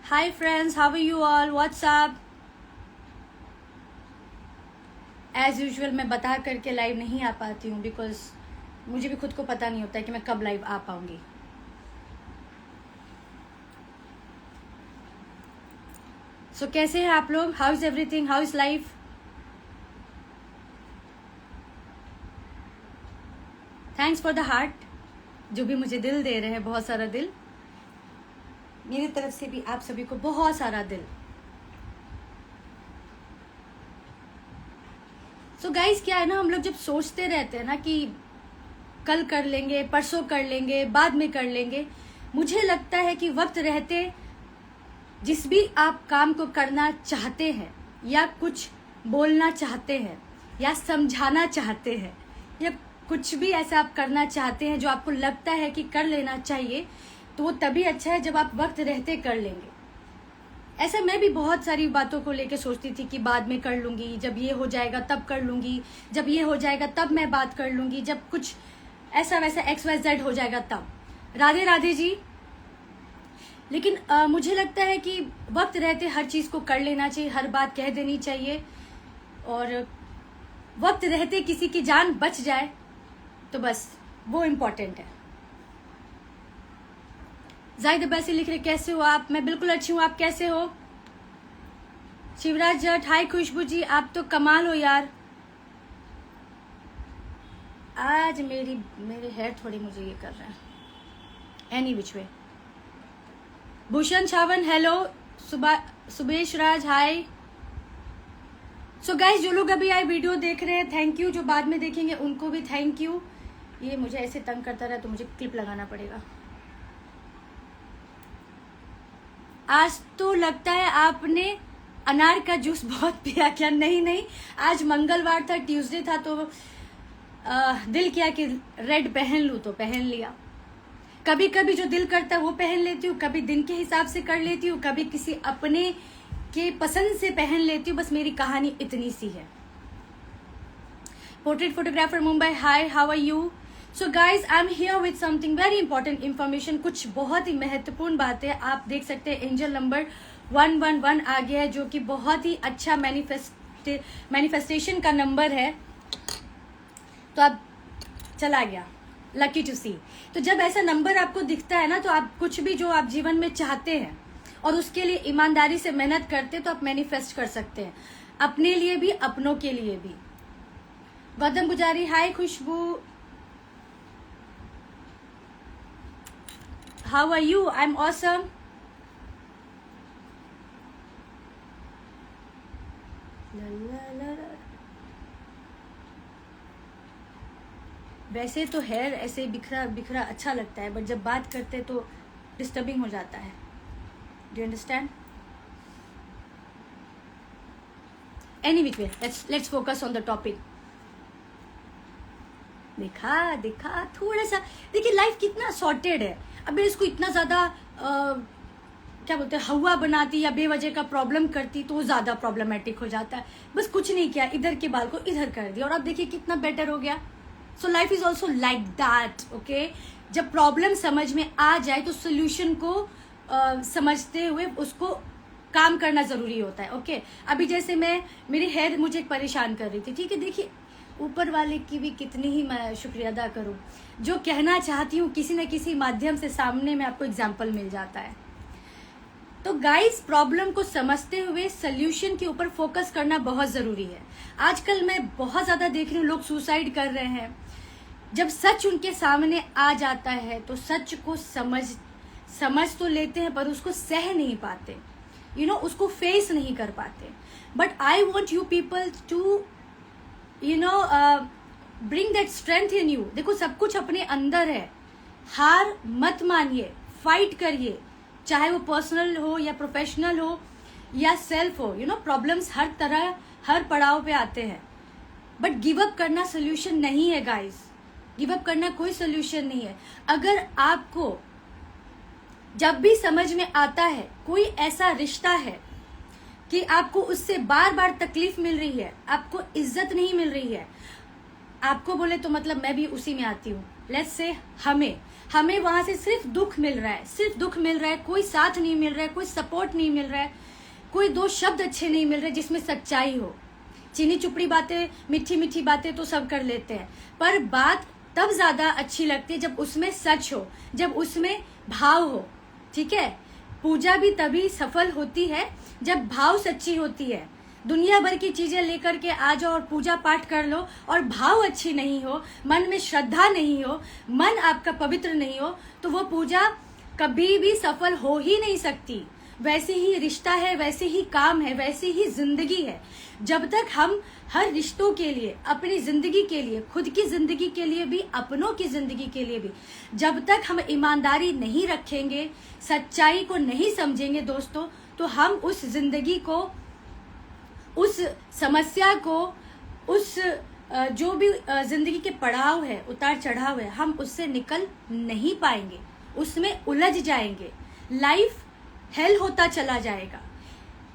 Hi friends, how are you all? What's up? As usual मैं बता करके live नहीं आ पाती हूँ बिकॉज मुझे भी खुद को पता नहीं होता है कि मैं कब लाइव आ पाऊंगी. सो कैसे हैं आप लोग? How is everything? How is life? Thanks for the heart, जो भी मुझे दिल दे रहे हैं, बहुत सारा दिल. मेरी तरफ से भी आप सभी को बहुत सारा दिल. सो गाइज क्या है ना, हम लोग जब सोचते रहते हैं ना कि कल कर लेंगे, परसों कर लेंगे, बाद में कर लेंगे, मुझे लगता है कि वक्त रहते जिस भी आप काम को करना चाहते हैं या कुछ बोलना चाहते हैं या समझाना चाहते हैं या कुछ भी ऐसा आप करना चाहते हैं जो आपको लगता है कि कर लेना चाहिए, तो वो तभी अच्छा है जब आप वक्त रहते कर लेंगे. ऐसा मैं भी बहुत सारी बातों को लेके सोचती थी कि बाद में कर लूंगी, जब ये हो जाएगा तब कर लूंगी, जब ये हो जाएगा तब मैं बात कर लूंगी, जब कुछ ऐसा वैसा XYZ हो जाएगा तब. राधे राधे जी. लेकिन मुझे लगता है कि वक्त रहते हर चीज को कर लेना चाहिए, हर बात कह देनी चाहिए, और वक्त रहते किसी की जान बच जाए तो बस वो इम्पोर्टेंट है. जाहिद अब्बासी लिख रहे कैसे हो आप? मैं बिल्कुल अच्छी हूँ, आप कैसे हो? शिवराज जट, हाय खुशबू जी, आप तो कमाल हो यार. आज मेरे हेयर थोड़ी मुझे ये कर रहे हैं. Any which way. Bhushan Chavan hello. Subesh Raj hi. So guys, जो लोग अभी आए वीडियो देख रहे हैं थैंक यू, जो बाद में देखेंगे उनको भी थैंक यू. ये मुझे ऐसे तंग करता रहा तो मुझे क्लिप लगाना पड़ेगा. आज तो लगता है आपने अनार का जूस बहुत पिया क्या? नहीं, आज मंगलवार था, ट्यूसडे था, तो दिल किया कि रेड पहन लूं तो पहन लिया. कभी कभी जो दिल करता है वो पहन लेती हूँ, कभी दिन के हिसाब से कर लेती हूँ, कभी किसी अपने के पसंद से पहन लेती हूँ. बस मेरी कहानी इतनी सी है. Portrait photographer Mumbai hi, how are you? So guys I am here with something very important information. कुछ बहुत ही महत्वपूर्ण बातें आप देख सकते हैं. एंजल नंबर 111 आ गया है, जो कि बहुत ही अच्छा मैनिफेस्टेशन का नंबर है. तो आप चला गया, लकी टू सी. तो जब ऐसा नंबर आपको दिखता है ना, तो आप कुछ भी जो आप जीवन में चाहते हैं और उसके लिए ईमानदारी से मेहनत करते हैं तो आप मैनिफेस्ट कर सकते हैं, अपने लिए भी अपनों के लिए भी. गौतम गुजारी हाय खुशबू, how are you? I'm awesome. वैसे तो हेयर ऐसे बिखरा बिखरा अच्छा लगता है, बट जब बात करते तो डिस्टर्बिंग हो जाता है. Do you understand? Any which way, let's focus on the topic. देखा थोड़ा सा. देखिए लाइफ कितना सॉर्टेड है. अभी इसको इतना ज्यादा क्या बोलते हैं, हवा बनाती या बेवजह का प्रॉब्लम करती तो वो ज्यादा प्रॉब्लमेटिक हो जाता है. बस कुछ नहीं किया, इधर के बाल को इधर कर दिया और अब देखिए कितना बेटर हो गया. So life is also like that. Okay, जब प्रॉब्लम समझ में आ जाए तो सोल्यूशन को समझते हुए उसको काम करना जरूरी होता है. ओके, अभी जैसे मेरी हेयर मुझे परेशान कर रही थी, ठीक है. देखिए ऊपर वाले की भी कितनी ही मैं शुक्रिया अदा करूं, जो कहना चाहती हूँ किसी न किसी माध्यम से सामने में आपको एग्जाम्पल मिल जाता है. तो गाइस, प्रॉब्लम को समझते हुए सोल्यूशन के ऊपर फोकस करना बहुत जरूरी है. आजकल मैं बहुत ज्यादा देख रही हूँ लोग सुसाइड कर रहे हैं. जब सच उनके सामने आ जाता है तो सच को समझ तो लेते हैं पर उसको सह नहीं पाते, उसको फेस नहीं कर पाते. But I want you people to bring that strength in you. देखो सब कुछ अपने अंदर है. हार मत मानिए, फाइट करिए, चाहे वो पर्सनल हो या प्रोफेशनल हो या सेल्फ हो. प्रॉब्लम्स हर तरह हर पड़ाव पे आते हैं, बट गिव अप करना सोल्यूशन नहीं है गाइस. गिव अप करना कोई सोल्यूशन नहीं है. अगर आपको जब भी समझ में आता है कोई ऐसा रिश्ता है कि आपको उससे बार बार तकलीफ मिल रही है, आपको इज्जत नहीं मिल रही है, आपको बोले तो मतलब मैं भी उसी में आती हूँ. लेट्स से हमें वहां से सिर्फ दुख मिल रहा है, सिर्फ दुख मिल रहा है, कोई साथ नहीं मिल रहा है, कोई सपोर्ट नहीं मिल रहा है, कोई दो शब्द अच्छे नहीं मिल रहे जिसमें सच्चाई हो। चीनी चुपड़ी बातें, मीठी मीठी बातें तो सब कर लेते हैं, पर बात तब ज्यादा अच्छी लगती है जब उसमें सच हो, जब उसमें भाव हो। ठीक है, पूजा भी तभी सफल होती है जब भाव सच्ची होती है। दुनिया भर की चीजें लेकर के आ जाओ और पूजा पाठ कर लो और भाव अच्छी नहीं हो, मन में श्रद्धा नहीं हो, मन आपका पवित्र नहीं हो, तो वो पूजा कभी भी सफल हो ही नहीं सकती। वैसे ही रिश्ता है, वैसे ही काम है, वैसे ही जिंदगी है। जब तक हम हर रिश्तों के लिए, अपनी जिंदगी के लिए, खुद की जिंदगी के लिए भी, अपनों की जिंदगी के लिए भी, जब तक हम ईमानदारी नहीं रखेंगे, सच्चाई को नहीं समझेंगे दोस्तों, तो हम उस जिंदगी को, उस समस्या को, उस जो भी जिंदगी के पड़ाव है, उतार चढ़ाव है, हम उससे निकल नहीं पाएंगे, उसमें उलझ जाएंगे, लाइफ हेल होता चला जाएगा।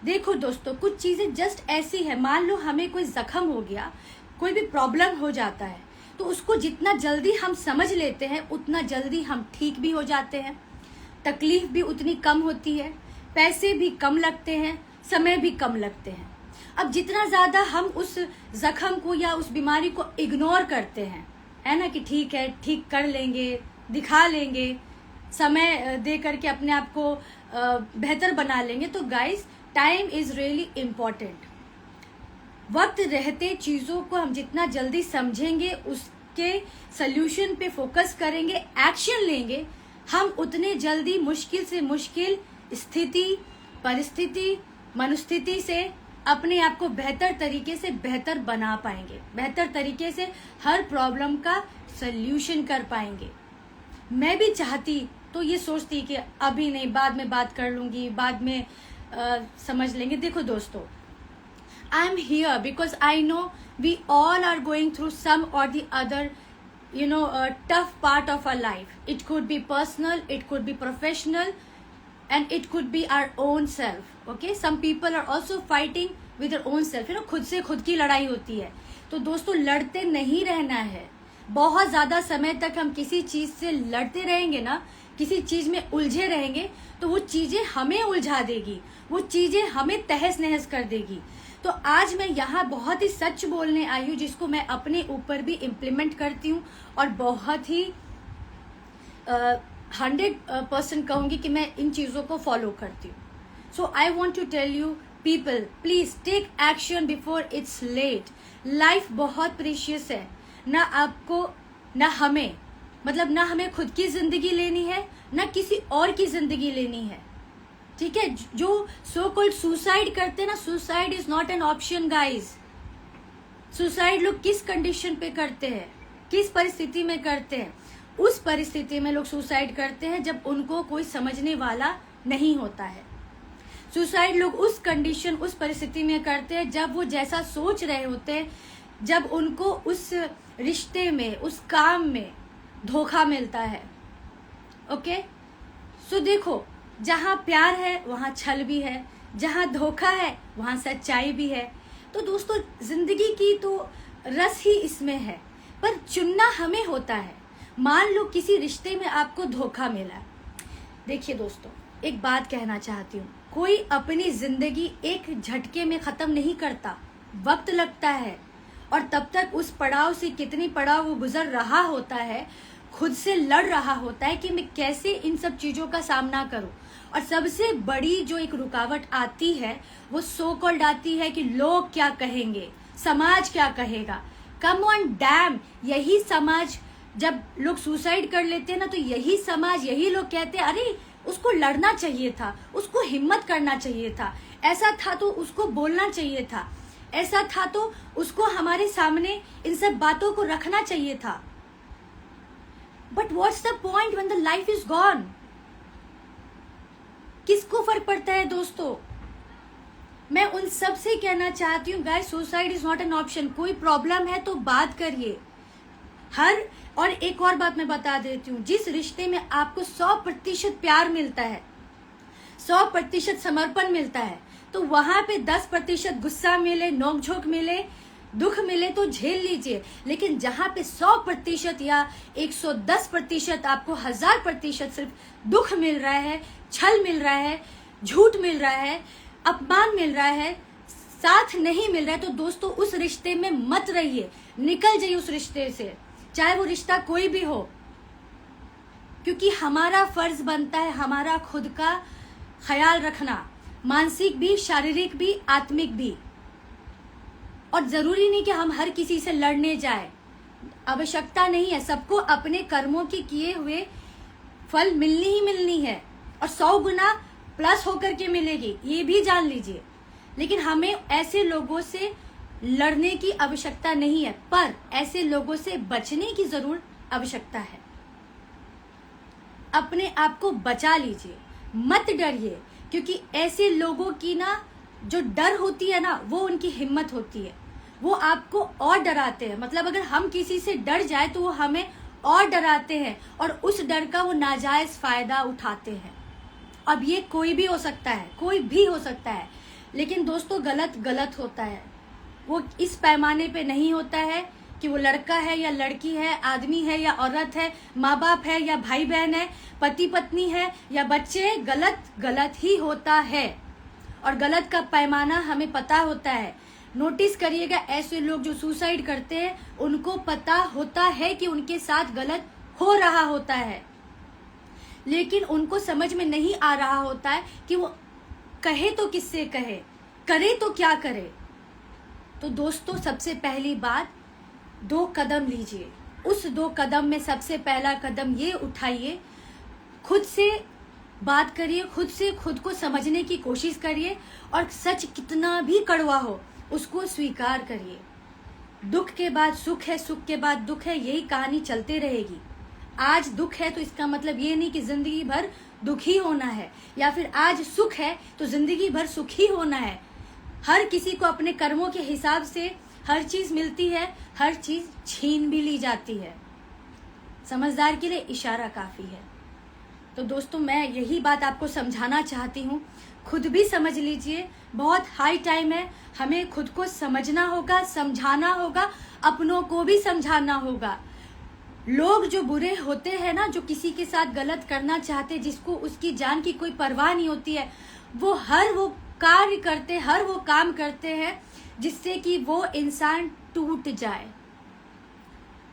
देखो दोस्तों, कुछ चीजें जस्ट ऐसी है, मान लो हमें कोई जख्म हो गया, कोई भी प्रॉब्लम हो जाता है, तो उसको जितना जल्दी हम समझ लेते हैं उतना जल्दी हम ठीक भी हो जाते हैं, तकलीफ भी उतनी कम होती है, पैसे भी कम लगते हैं, समय भी कम लगते हैं। अब जितना ज्यादा हम उस जख्म को या उस बीमारी को इग्नोर करते हैं, है ना, कि ठीक है, ठीक कर लेंगे, दिखा लेंगे, समय दे करके अपने आप को बेहतर बना लेंगे, तो guys time is really important. वक्त रहते चीजों को हम जितना जल्दी समझेंगे, उसके सल्यूशन पे फोकस करेंगे, एक्शन लेंगे, हम उतने जल्दी मुश्किल से मुश्किल स्थिति, परिस्थिति, मनोस्थिति से अपने आप को बेहतर तरीके से बेहतर बना पाएंगे, बेहतर तरीके से हर प्रॉब्लम का सल्यूशन कर पाएंगे। मैं भी चाहती तो ये सोचती कि अभी नहीं, बाद में बात कर लूंगी, बाद में समझ लेंगे। देखो दोस्तों, I am here because I know we all are going through some or the other tough part of our life. It could be personal, it could be professional, and it could be our own self. Okay, some people are also fighting with their own self. खुद से खुद की लड़ाई होती है। तो दोस्तों, लड़ते नहीं रहना है। बहुत ज्यादा समय तक हम किसी चीज से लड़ते रहेंगे ना, किसी चीज में उलझे रहेंगे, तो वो चीजें हमें उलझा देगी, वो चीजें हमें तहस नहस कर देगी। तो आज मैं यहाँ बहुत ही सच बोलने आई हूँ, जिसको मैं अपने ऊपर भी इम्प्लीमेंट करती हूँ और बहुत ही 100% कहूंगी कि मैं इन चीजों को फॉलो करती हूँ। So I want to tell you people, please take action before it's late. Life बहुत प्रीशियस है, ना आपको, ना हमें, मतलब ना हमें खुद की जिंदगी लेनी है, ना किसी और की जिंदगी लेनी है। ठीक है, जो सो कॉल्ड सुसाइड करते हैं ना, suicide is not an option guys. Suicide लोग किस कंडीशन पे करते हैं, किस परिस्थिति में करते हैं? उस परिस्थिति में लोग सुसाइड करते हैं जब उनको कोई समझने वाला नहीं होता है। सुसाइड लोग उस कंडीशन, उस परिस्थिति में करते हैं जब वो जैसा सोच रहे होते हैं, जब उनको उस रिश्ते में, उस काम में धोखा मिलता है। ओके, सो देखो, जहां प्यार है वहां छल भी है, जहां धोखा है वहां सच्चाई भी है। तो दोस्तों, जिंदगी की तो रस ही इसमें है, पर चुनना हमें होता है। मान लो किसी रिश्ते में आपको धोखा मिला। देखिए दोस्तों, एक बात कहना चाहती हूँ, कोई अपनी जिंदगी एक झटके में खत्म नहीं करता, वक्त लगता है, और तब तक उस पड़ाव से कितनी पड़ाव वो गुजर रहा होता है, खुद से लड़ रहा होता है कि मैं कैसे इन सब चीजों का सामना करूं। और सबसे बड़ी जो एक रुकावट आती है, वो सो कॉल्ड आती है कि लोग क्या कहेंगे, समाज क्या कहेगा। कम ऑन डैम, यही समाज, जब लोग सुसाइड कर लेते हैं ना, तो यही समाज, यही लोग कहते हैं, अरे उसको लड़ना चाहिए था, उसको हिम्मत करना चाहिए था, ऐसा था तो उसको बोलना चाहिए था, ऐसा था तो उसको हमारे सामने इन सब बातों को रखना चाहिए था। But what's the point when the life is gone? किसको फर्क पड़ता है दोस्तों? मैं उन सब से कहना चाहती हूँ, guys, suicide is not an option. कोई प्रॉब्लम है तो बात करिए। और एक और बात मैं बता देती हूँ, जिस रिश्ते में आपको 100% प्यार मिलता है, 100% समर्पण मिलता है, तो वहां पे 10% गुस्सा मिले, नोकझोंक मिले, दुख मिले तो झेल लीजिए, लेकिन जहां पे 100% या 110% आपको 1000% सिर्फ दुख मिल रहा है, छल मिल रहा है, झूठ मिल रहा है, अपमान मिल रहा है, साथ नहीं मिल रहा है, तो दोस्तों उस रिश्ते में मत रहिए, निकल जाइए उस रिश्ते से, चाहे वो रिश्ता कोई भी हो। क्योंकि हमारा फर्ज बनता है हमारा खुद का ख्याल रखना, मानसिक भी, शारीरिक भी, आत्मिक भी। और जरूरी नहीं कि हम हर किसी से लड़ने जाए, आवश्यकता नहीं है। सबको अपने कर्मों के किए हुए फल मिलनी ही मिलनी है, और 100 गुना प्लस होकर के मिलेगी, ये भी जान लीजिए। लेकिन हमें ऐसे लोगों से लड़ने की आवश्यकता नहीं है, पर ऐसे लोगों से बचने की जरूर आवश्यकता है। अपने आप को बचा लीजिए, मत डरिए, क्योंकि ऐसे लोगों की ना जो डर होती है ना, वो उनकी हिम्मत होती है, वो आपको और डराते हैं। मतलब अगर हम किसी से डर जाए तो वो हमें और डराते हैं, और उस डर का वो नाजायज फायदा उठाते हैं। अब ये कोई भी हो सकता है, कोई भी हो सकता है, लेकिन दोस्तों गलत गलत होता है। वो इस पैमाने पे नहीं होता है कि वो लड़का है या लड़की है, आदमी है या औरत है, माँ बाप है या भाई बहन है, पति पत्नी है या बच्चे, गलत गलत ही होता है। और गलत का पैमाना हमें पता होता है। नोटिस करिएगा, ऐसे लोग जो सुसाइड करते हैं उनको पता होता है कि उनके साथ गलत हो रहा होता है, लेकिन उनको समझ में नहीं आ रहा होता है कि वो कहे तो किससे कहे, करे तो क्या करे। तो दोस्तों सबसे पहली बात, 2 कदम लीजिए। उस 2 कदम में सबसे पहला कदम ये उठाइए, खुद से बात करिए, खुद से खुद को समझने की कोशिश करिए, और सच कितना भी कड़वा हो उसको स्वीकार करिए। दुख के बाद सुख है, सुख के बाद दुख है, यही कहानी चलते रहेगी। आज दुख है तो इसका मतलब ये नहीं कि जिंदगी भर दुखी होना है, या फिर आज सुख है तो जिंदगी भर सुखी होना है। हर किसी को अपने कर्मों के हिसाब से हर चीज मिलती है, हर चीज छीन भी ली जाती है। समझदार के लिए इशारा काफी है। तो दोस्तों मैं यही बात आपको समझाना चाहती हूँ, खुद भी समझ लीजिए, बहुत हाई टाइम है, हमें खुद को समझना होगा, समझाना होगा, अपनों को भी समझाना होगा। लोग जो बुरे होते हैं ना, जो किसी के साथ गलत करना चाहते, जिसको उसकी जान की कोई परवाह नहीं होती है, वो वो कार्य करते, हर वो काम करते हैं जिससे कि वो इंसान टूट जाए।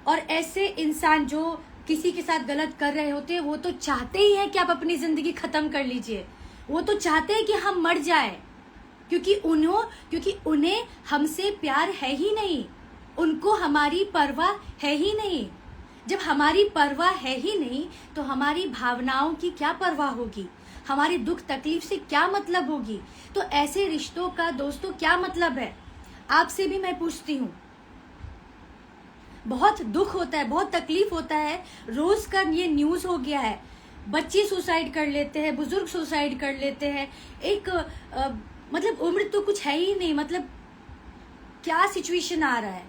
और ऐसे इंसान जो किसी के साथ गलत कर रहे होते हैं, वो तो चाहते ही हैं कि आप अपनी जिंदगी खत्म कर लीजिए, वो तो चाहते हैं कि हम मर जाए, क्योंकि उन्हें हमसे प्यार है ही नहीं, उनको हमारी परवाह है ही नहीं। जब हमारी परवाह है ही नहीं तो हमारी भावनाओं की क्या परवाह होगी, हमारी दुख तकलीफ से क्या मतलब होगी। तो ऐसे रिश्तों का दोस्तों क्या मतलब है, आपसे भी मैं पूछती हूँ। बहुत दुख होता है, बहुत तकलीफ होता है, रोज का ये न्यूज हो गया है, बच्चे सुसाइड कर लेते हैं, बुजुर्ग सुसाइड कर लेते हैं। एक मतलब उम्र तो कुछ है ही नहीं, मतलब क्या सिचुएशन आ रहा है।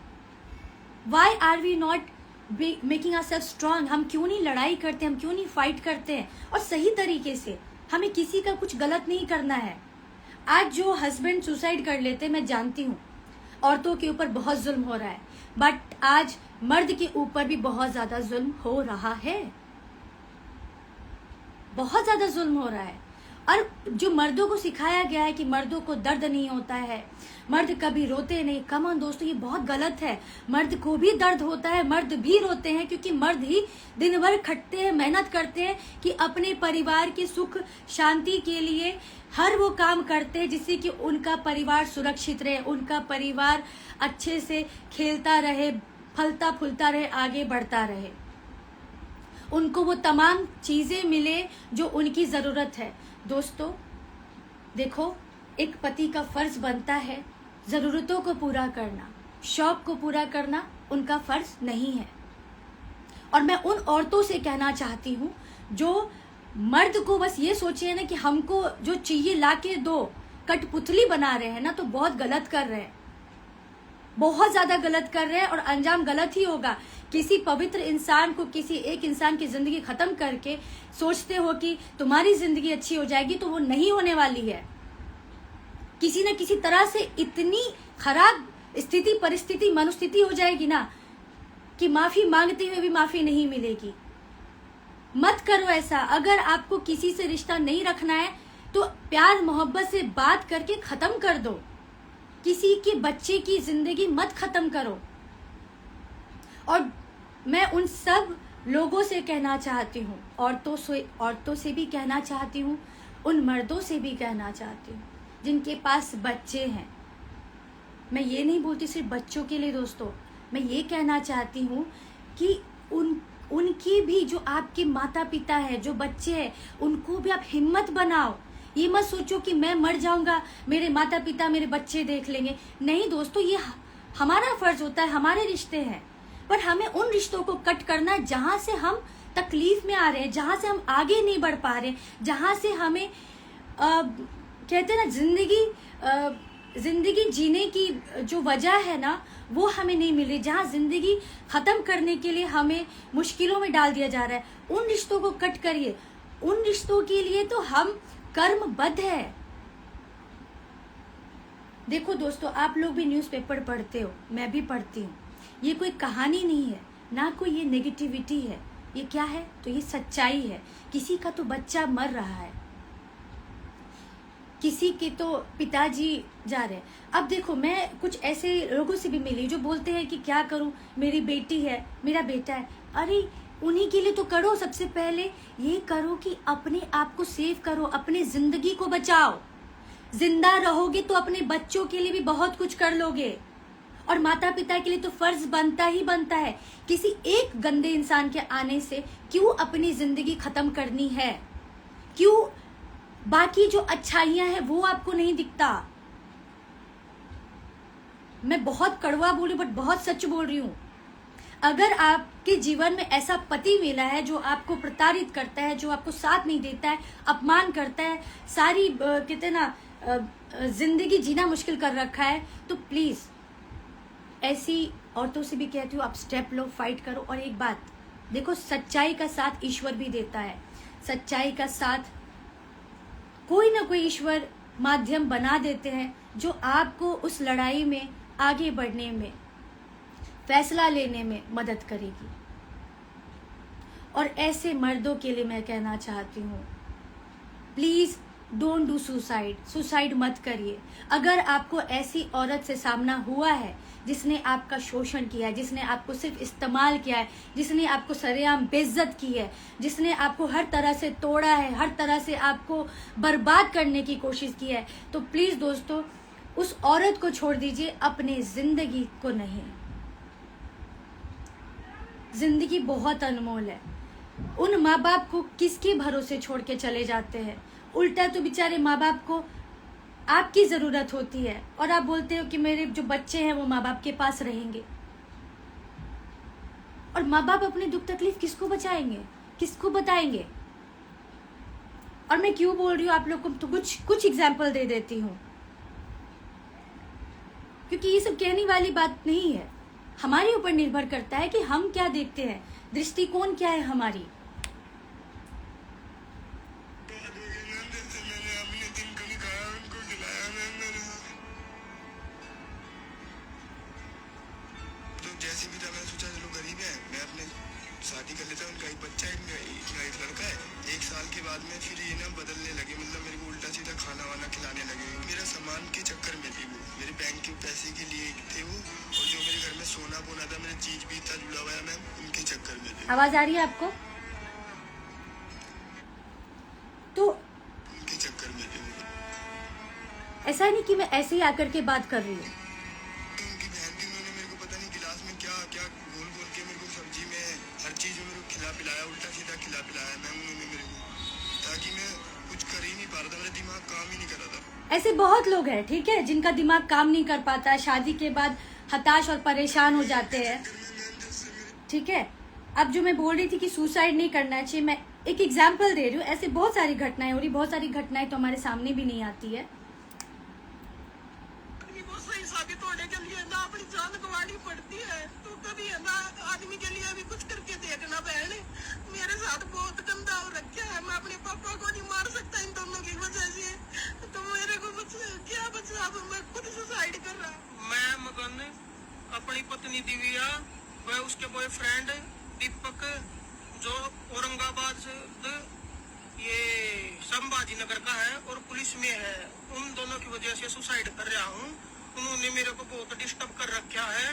Why are we not making ourselves strong? हम क्यों नहीं लड़ाई करते, हम क्यों नहीं फाइट करते हैं और सही तरीके से। हमें किसी का कुछ गलत नहीं करना है। आज जो हस्बैंड सुसाइड कर लेते, मैं जानती हूँ औरतों के ऊपर बहुत जुल्म हो रहा है, बट आज मर्द के ऊपर भी बहुत ज्यादा जुल्म हो रहा है, बहुत ज्यादा जुल्म हो रहा है। और जो मर्दों को सिखाया गया है कि मर्दों को दर्द नहीं होता है, मर्द कभी रोते नहीं, कम ऑन दोस्तों, ये बहुत गलत है। मर्द को भी दर्द होता है, मर्द भी रोते हैं, क्योंकि मर्द ही दिन भर खटते हैं, मेहनत करते हैं कि अपने परिवार के सुख शांति के लिए हर वो काम करते हैं जिससे कि उनका परिवार सुरक्षित रहे, उनका परिवार अच्छे से खेलता रहे, फलता फूलता रहे, आगे बढ़ता रहे, उनको वो तमाम चीजें मिले जो उनकी जरूरत है। दोस्तों देखो, एक पति का फर्ज बनता है जरूरतों को पूरा करना, शौक को पूरा करना उनका फर्ज नहीं है। और मैं उन औरतों से कहना चाहती हूँ जो मर्द को बस ये सोचे ना कि हमको जो चाहिए लाके दो, कठपुतली बना रहे हैं ना, तो बहुत गलत कर रहे हैं, बहुत ज्यादा गलत कर रहे हैं, और अंजाम गलत ही होगा। किसी पवित्र इंसान को, किसी एक इंसान की जिंदगी खत्म करके सोचते हो कि तुम्हारी जिंदगी अच्छी हो जाएगी, तो वो नहीं होने वाली है। किसी न किसी तरह से इतनी खराब स्थिति परिस्थिति मनोस्थिति हो जाएगी ना कि माफी मांगते हुए भी माफी नहीं मिलेगी। मत करो ऐसा। अगर आपको किसी से रिश्ता नहीं रखना है तो प्यार मोहब्बत से बात करके खत्म कर दो। किसी के बच्चे की जिंदगी मत खत्म करो। और मैं उन सब लोगों से कहना चाहती हूँ, औरतों से भी कहना चाहती हूँ, उन मर्दों से भी कहना चाहती हूँ जिनके पास बच्चे हैं। मैं ये नहीं बोलती सिर्फ बच्चों के लिए दोस्तों, मैं ये कहना चाहती हूँ कि उनकी भी जो आपके माता पिता है, जो बच्चे हैं, उनको भी आप हिम्मत बनाओ। ये मत सोचो कि मैं मर जाऊंगा, मेरे माता पिता मेरे बच्चे देख लेंगे। नहीं दोस्तों, ये हमारा फर्ज होता है, हमारे रिश्ते हैं, पर हमें उन रिश्तों को कट करना है जहां से हम तकलीफ में आ रहे हैं, जहां से हम आगे नहीं बढ़ पा रहे, जहां से हमें कहते हैं ना जिंदगी जीने की जो वजह है ना वो हमें नहीं मिल रही, जहां जिंदगी खत्म करने के लिए हमें मुश्किलों में डाल दिया जा रहा है। उन रिश्तों को कट करिए। उन रिश्तों के लिए तो हम कर्मबद्ध है। देखो दोस्तों, आप लोग भी न्यूज़पेपर पढ़ते हो, मैं भी पढ़ती हूँ। ये कोई कहानी नहीं है, ना कोई ये नेगेटिविटी है। ये क्या है? तो ये सच्चाई है। किसी का तो बच्चा मर रहा है, किसी के तो पिताजी जा रहे हैं। अब देखो, मैं कुछ ऐसे लोगों से भी मिली जो बोलते हैं कि क्या करूं, मेरी बेटी है, मेरा बेटा है। अरे उन्हीं के लिए तो करो। सबसे पहले ये करो कि अपने आप को सेव करो, अपनी जिंदगी को बचाओ। जिंदा रहोगे तो अपने बच्चों के लिए भी बहुत कुछ कर लोगे। और माता पिता के लिए तो फर्ज बनता ही बनता है। किसी एक गंदे इंसान के आने से क्यों अपनी जिंदगी खत्म करनी है? क्यों बाकी जो अच्छाइयां हैं वो आपको नहीं दिखता? मैं बहुत कड़वा बोली बट बहुत सच बोल रही हूं। अगर आपके जीवन में ऐसा पति मिला है जो आपको प्रताड़ित करता है, जो आपको साथ नहीं देता है, अपमान करता है, सारी कहते ना जिंदगी जीना मुश्किल कर रखा है, तो प्लीज ऐसी औरतों से भी कहती हूँ, आप स्टेप लो, फाइट करो। और एक बात देखो, सच्चाई का साथ ईश्वर भी देता है। सच्चाई का साथ कोई ना कोई ईश्वर माध्यम बना देते हैं जो आपको उस लड़ाई में आगे बढ़ने में, फैसला लेने में मदद करेगी। और ऐसे मर्दों के लिए मैं कहना चाहती हूँ, प्लीज डोंट डू सुसाइड मत करिए। अगर आपको ऐसी औरत से सामना हुआ है जिसने आपका शोषण किया है, जिसने आपको सिर्फ इस्तेमाल किया है, जिसने आपको सरेआम बेइज्जत की है, जिसने आपको हर तरह से तोड़ा है, हर तरह से आपको बर्बाद करने की कोशिश की है, तो प्लीज दोस्तों उस औरत को छोड़ दीजिए, अपने जिंदगी को नहीं। जिंदगी बहुत अनमोल है। उन माँ बाप को किसके भरोसे छोड़ के चले जाते हैं? उल्टा तो बेचारे माँ बाप को आपकी जरूरत होती है और आप बोलते हो कि मेरे जो बच्चे हैं वो माँ बाप के पास रहेंगे। और माँ बाप अपनी दुख तकलीफ किसको बचाएंगे, किसको बताएंगे? और मैं क्यों बोल रही हूँ आप लोग को, तो कुछ एग्जाम्पल दे देती हूँ, क्योंकि ये सब कहने वाली बात नहीं है। हमारे ऊपर निर्भर करता है कि हम क्या देखते हैं, दृष्टिकोण क्या है हमारी। जैसे भी था मैंने सोचा चलो गरीब है, मैं अपने शादी कर लेता हूँ। उनका एक बच्चा है, इनका एक लड़का है। 1 साल के बाद में फिर ये ना बदलने लगे, मतलब मेरे को उल्टा सीधा खाना वाना खिलाने लगे। मेरा सामान के चक्कर में थी वो, मेरे बैंक के पैसे के लिए थे वो, और जो मेरे घर में सोना बोना था, मेरा चीज भी इतना जुड़ा हुआ है, मैं उनके चक्कर में थे। आवाज आ रही है आपको? तो उनके चक्कर में थे। ऐसा नहीं कि मैं ऐसे ही आकर के बात कर रही हूँ। उनकी बहन थी, उन्होंने मेरे को पता नहीं गिलास में क्या क्या घोल घोल के मेरे को सब्जी में हर चीज में मेरे को खिला पिलाया, उल्टा सीधा खिला पिलाया मैं उन्होंने मेरे को, ताकि मैं कुछ कर ही नहीं पा रहा था, मेरा दिमाग काम ही नहीं कर रहा था। ऐसे बहुत लोग हैं, ठीक है, जिनका दिमाग काम नहीं कर पाता है, शादी के बाद हताश और परेशान हो जाते हैं, ठीक है। अब जो मैं बोल रही थी कि सुसाइड नहीं करना चाहिए, मैं एक एग्जाम्पल दे रही हूँ। ऐसे बहुत सारी घटनाएं हो रही, बहुत सारी घटनाएं तो हमारे सामने भी नहीं आती है। साबित होने के लिए ना अपनी जान गंवानी पड़ती है, तो कभी है ना आदमी के लिए भी कुछ करके देखना। बहन मेरे साथ बहुत गंदा हो रखा है, मैं अपने पापा को नहीं मार सकता इन दोनों की वजह से, तो मेरे को क्या बचा, अब मैं खुद सुसाइड कर रहा। मैं मकान दिव्या व उसके बॉयफ्रेंड दीपक जो औरंगाबाद से ये संभाजी नगर का है और पुलिस में है, उन दोनों की वजह से सुसाइड कर रहा हूँ। उन्होंने मेरे को बहुत डिस्टर्ब कर रखा है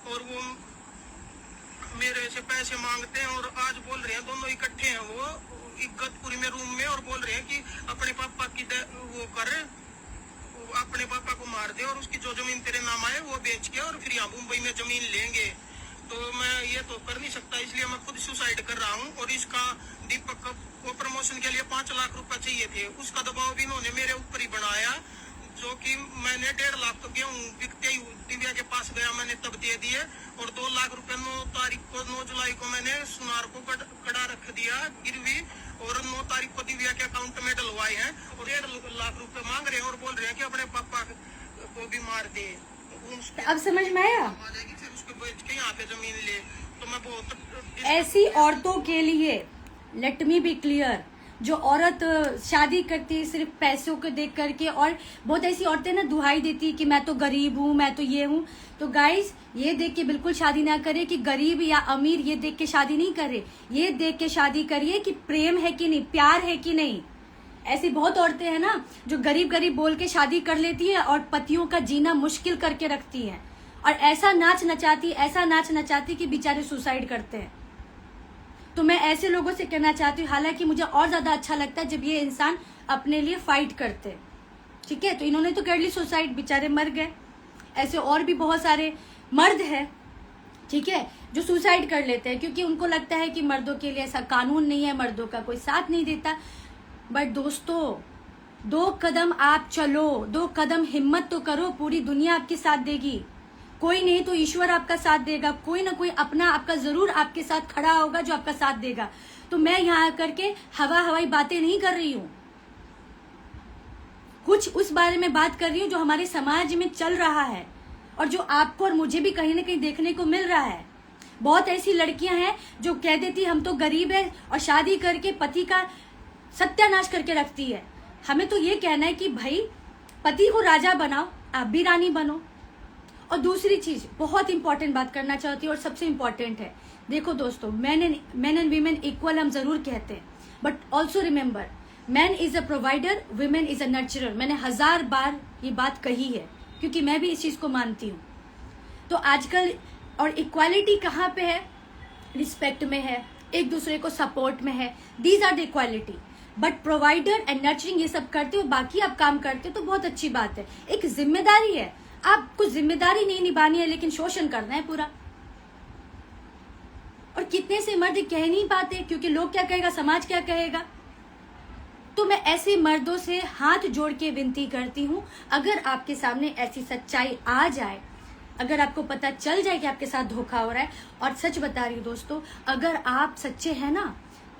और वो मेरे से पैसे मांगते हैं और आज बोल रहे हैं, दोनों इकट्ठे हैं वो इगतपुरी में रूम में, और बोल रहे हैं कि अपने पापा की वो कर, अपने पापा को मार दे और उसकी जो जमीन तेरे नाम आए वो बेच के और फिर यहाँ मुंबई में जमीन लेंगे। तो मैं ये तो कर नहीं सकता, इसलिए मैं खुद सुसाइड कर रहा हूँ। और इसका दीपक को प्रमोशन के लिए 5 लाख रुपए चाहिए थे, उसका दबाव भी इन्होंने मेरे ऊपर ही बनाया, जो कि मैंने 1.5 लाख तो गेहूँ बिकते ही दिव्या के पास गया मैंने तब दे दिए, और 2 लाख रुपए 9 जुलाई को मैंने सुनार को कड़ा रख दिया गिरवी, और 9 तारीख को दिव्या के अकाउंट में डलवाए हैं और 1.5 लाख रुपए मांग रहे हैं और बोल रहे हैं कि अपने पापा को भी मार दे। अब समझ में आया? फिर उसको बेच के यहाँ पे जमीन ले। तो मैं बहुत ऐसी औरतों के लिए लेट मी बी क्लियर, जो औरत शादी करती है सिर्फ पैसों को देख करके, और बहुत ऐसी औरतें ना दुहाई देती कि मैं तो गरीब हूँ, मैं तो ये हूँ। तो गाइस, ये देख के बिल्कुल शादी ना करे कि गरीब या अमीर, ये देख के शादी नहीं करे। ये देख के शादी करिए कि प्रेम है कि नहीं, प्यार है कि नहीं। ऐसी बहुत औरतें हैं ना जो गरीब गरीब बोल के शादी कर लेती है और पतियों का जीना मुश्किल करके रखती हैं, और ऐसा नाच नचाती कि बेचारे सुसाइड करते हैं। तो मैं ऐसे लोगों से कहना चाहती हूँ, हालांकि मुझे और ज्यादा अच्छा लगता है जब ये इंसान अपने लिए फाइट करते हैं, ठीक है। तो इन्होंने तो कर ली सुसाइड, बेचारे मर गए। ऐसे और भी बहुत सारे मर्द हैं, ठीक है, जो सुसाइड कर लेते हैं क्योंकि उनको लगता है कि मर्दों के लिए ऐसा कानून नहीं है, मर्दों का कोई साथ नहीं देता। बट दोस्तों, 2 कदम आप चलो, 2 कदम हिम्मत तो करो, पूरी दुनिया आपके साथ देगी। कोई नहीं तो ईश्वर आपका साथ देगा, कोई ना कोई अपना आपका जरूर आपके साथ खड़ा होगा जो आपका साथ देगा। तो मैं यहाँ आकर के हवाई बातें नहीं कर रही हूँ, कुछ उस बारे में बात कर रही हूँ जो हमारे समाज में चल रहा है और जो आपको और मुझे भी कहीं ना कहीं देखने को मिल रहा है। बहुत ऐसी लड़कियां हैं जो कह देती हम तो गरीब है और शादी करके पति का सत्यानाश करके रखती है। हमें तो ये कहना है कि भाई पति को राजा बनाओ, आप भी रानी बनो। और दूसरी चीज बहुत इंपॉर्टेंट बात करना चाहती हूँ और सबसे इंपॉर्टेंट है, देखो दोस्तों, मैन एंड वीमेन इक्वल हम जरूर कहते हैं, but also remember man is a provider, women is a नर्चरर। मैंने 1000 बार ये बात कही है क्योंकि मैं भी इस चीज को मानती हूँ। तो आजकल और इक्वालिटी कहाँ पे है? रिस्पेक्ट में है, एक दूसरे को सपोर्ट में है, these are the equality. But provider and nurturing ये सब करते हो, बाकी आप काम करते हो तो बहुत अच्छी बात है। एक जिम्मेदारी है, आप कुछ जिम्मेदारी नहीं निभानी है लेकिन शोषण करना है पूरा। और कितने से मर्द कह नहीं पाते क्योंकि लोग क्या कहेगा, समाज क्या कहेगा। तो मैं ऐसे मर्दों से हाथ जोड़ के विनती करती हूँ, अगर आपके सामने ऐसी सच्चाई आ जाए, अगर आपको पता चल जाए कि आपके साथ धोखा हो रहा है, और सच बता रही हूँ दोस्तों, अगर आप सच्चे हैं ना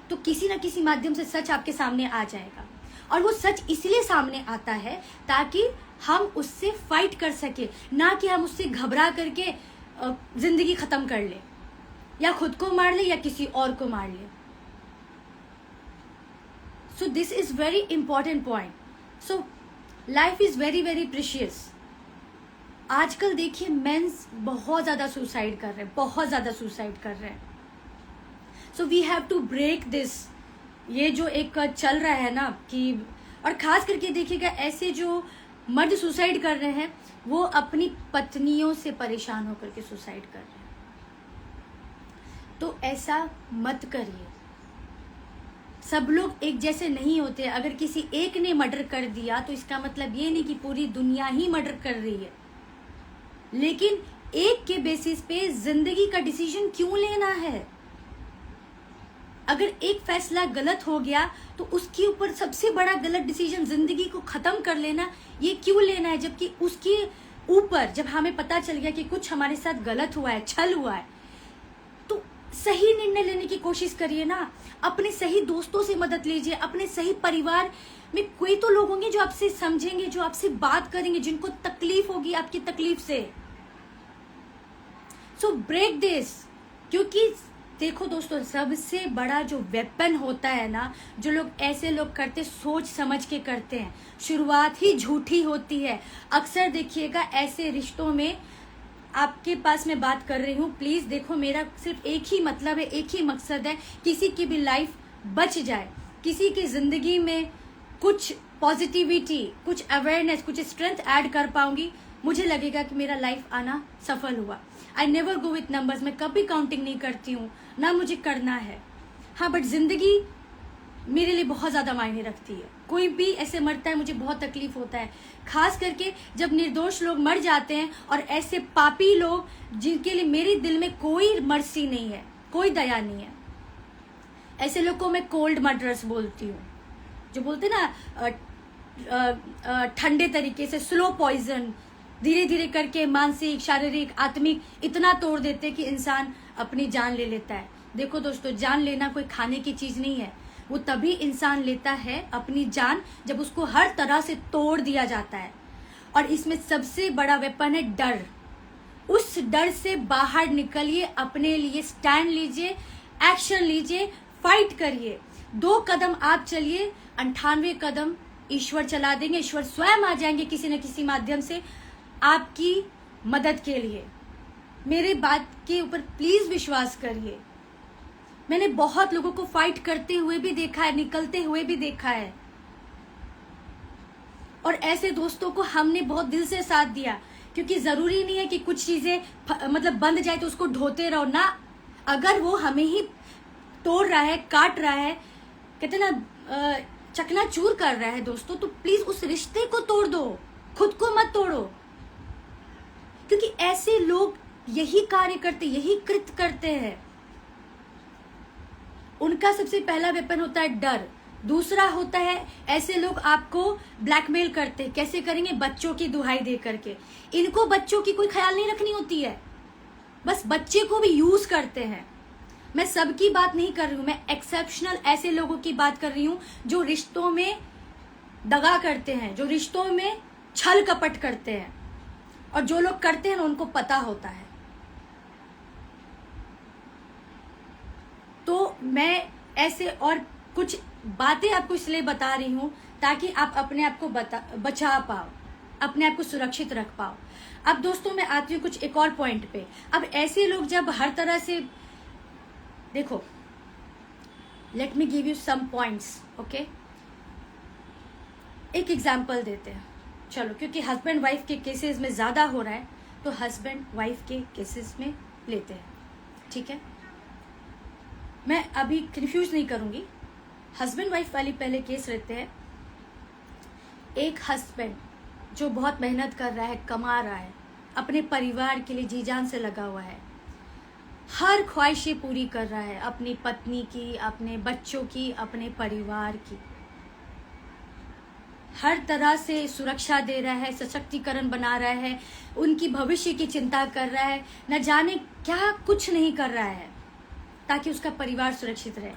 तो किसी ना किसी माध्यम से सच आपके सामने आ जाएगा। और वो सच इसलिए सामने आता है ताकि हम उससे फाइट कर सके, ना कि हम उससे घबरा करके जिंदगी खत्म कर ले, या खुद को मार ले या किसी और को मार ले। So this is very important point. So life is very very precious. आजकल देखिए मेंस बहुत ज्यादा सुसाइड कर रहे हैं, बहुत ज्यादा सुसाइड कर रहे हैं। So we have to break this. ये जो एक चल रहा है ना कि, और खास करके देखिएगा ऐसे जो मर्द सुसाइड कर रहे हैं वो अपनी पत्नियों से परेशान होकर के सुसाइड कर रहे हैं। तो ऐसा मत करिए। सब लोग एक जैसे नहीं होते। अगर किसी एक ने मर्डर कर दिया तो इसका मतलब ये नहीं कि पूरी दुनिया ही मर्डर कर रही है, लेकिन एक के बेसिस पे जिंदगी का डिसीजन क्यों लेना है? अगर एक फैसला गलत हो गया तो उसके ऊपर सबसे बड़ा गलत डिसीजन जिंदगी को खत्म कर लेना, ये क्यों लेना है? जबकि उसके ऊपर जब हमें पता चल गया कि कुछ हमारे साथ गलत हुआ है, छल हुआ है, तो सही निर्णय लेने की कोशिश करिए ना। अपने सही दोस्तों से मदद लीजिए, अपने सही परिवार में कोई तो लोग होंगे जो आपसे समझेंगे, जो आपसे बात करेंगे, जिनको तकलीफ होगी आपकी तकलीफ से। So break this. क्योंकि देखो दोस्तों, सबसे बड़ा जो वेपन होता है ना, जो लोग ऐसे लोग करते सोच समझ के करते हैं, शुरुआत ही झूठी होती है। अक्सर देखिएगा ऐसे रिश्तों में आपके पास मैं बात कर रही हूँ, प्लीज देखो, मेरा सिर्फ एक ही मतलब है, एक ही मकसद है, किसी की भी लाइफ बच जाए, किसी की जिंदगी में कुछ पॉजिटिविटी, कुछ अवेयरनेस, कुछ स्ट्रेंथ ऐड कर पाऊंगी, मुझे लगेगा कि मेरा लाइफ आना सफल हुआ। I never go with numbers, मैं कभी काउंटिंग नहीं करती हूँ, ना मुझे करना है। हाँ, बट जिंदगी मेरे लिए बहुत ज्यादा मायने रखती है। कोई भी ऐसे मरता है, मुझे बहुत तकलीफ होता है, खास करके जब निर्दोष लोग मर जाते हैं, और ऐसे पापी लोग जिनके लिए मेरे दिल में कोई मर्सी नहीं है, कोई दया नहीं है, ऐसे लोग को मैं कोल्ड मर्डरर्स बोलती हूँ। जो बोलते ना ठंडे तरीके से, स्लो पॉइजन, धीरे धीरे करके मानसिक, शारीरिक, आत्मिक इतना तोड़ देते कि इंसान अपनी जान ले लेता है। देखो दोस्तों, जान लेना कोई खाने की चीज नहीं है, वो तभी इंसान लेता है अपनी जान जब उसको हर तरह से तोड़ दिया जाता है। और इसमें सबसे बड़ा वेपन है डर। उस डर से बाहर निकलिए, अपने लिए स्टैंड लीजिए, एक्शन लीजिए, फाइट करिए। 2 कदम आप चलिए, 98 कदम ईश्वर चला देंगे। ईश्वर स्वयं आ जाएंगे किसी न किसी माध्यम से आपकी मदद के लिए। मेरे बात के ऊपर प्लीज विश्वास करिए। मैंने बहुत लोगों को फाइट करते हुए भी देखा है, निकलते हुए भी देखा है, और ऐसे दोस्तों को हमने बहुत दिल से साथ दिया। क्योंकि जरूरी नहीं है कि कुछ चीजें मतलब बंद जाए तो उसको ढोते रहो ना। अगर वो हमें ही तोड़ रहा है, काट रहा है, कहते ना चकनाचूर कर रहा है दोस्तों, तो प्लीज उस रिश्ते को तोड़ दो, खुद को मत तोड़ो। क्योंकि ऐसे लोग यही कार्य करते, यही कृत्य करते हैं। उनका सबसे पहला वेपन होता है डर। दूसरा होता है, ऐसे लोग आपको ब्लैकमेल करते हैं। कैसे करेंगे? बच्चों की दुहाई दे करके। इनको बच्चों की कोई ख्याल नहीं रखनी होती है, बस बच्चे को भी यूज करते हैं। मैं सबकी बात नहीं कर रही हूं, मैं एक्सेप्शनल ऐसे लोगों की बात कर रही हूं जो रिश्तों में दगा करते हैं, जो रिश्तों में छल कपट करते हैं, और जो लोग करते हैं ना उनको पता होता है। तो मैं ऐसे और कुछ बातें आपको इसलिए बता रही हूं ताकि आप अपने आप को बचा पाओ, अपने आप को सुरक्षित रख पाओ। अब दोस्तों मैं आती हूँ कुछ एक और पॉइंट पे। अब ऐसे लोग जब हर तरह से, देखो, let me give you some points, okay. एक एग्जांपल देते हैं, चलो, क्योंकि हस्बैंड वाइफ के केसेस में ज्यादा हो रहा है तो हस्बैंड वाइफ के केसेस में लेते हैं, ठीक है। मैं अभी कंफ्यूज नहीं करूंगी। हस्बैंड वाइफ वाली पहले केस रहते हैं। एक हस्बैंड जो बहुत मेहनत कर रहा है, कमा रहा है, अपने परिवार के लिए जी जान से लगा हुआ है, हर ख्वाहिशें पूरी कर रहा है, अपनी पत्नी की, अपने बच्चों की, अपने परिवार की, हर तरह से सुरक्षा दे रहा है, सशक्तिकरण बना रहा है, उनकी भविष्य की चिंता कर रहा है, न जाने क्या कुछ नहीं कर रहा है ताकि उसका परिवार सुरक्षित रहे।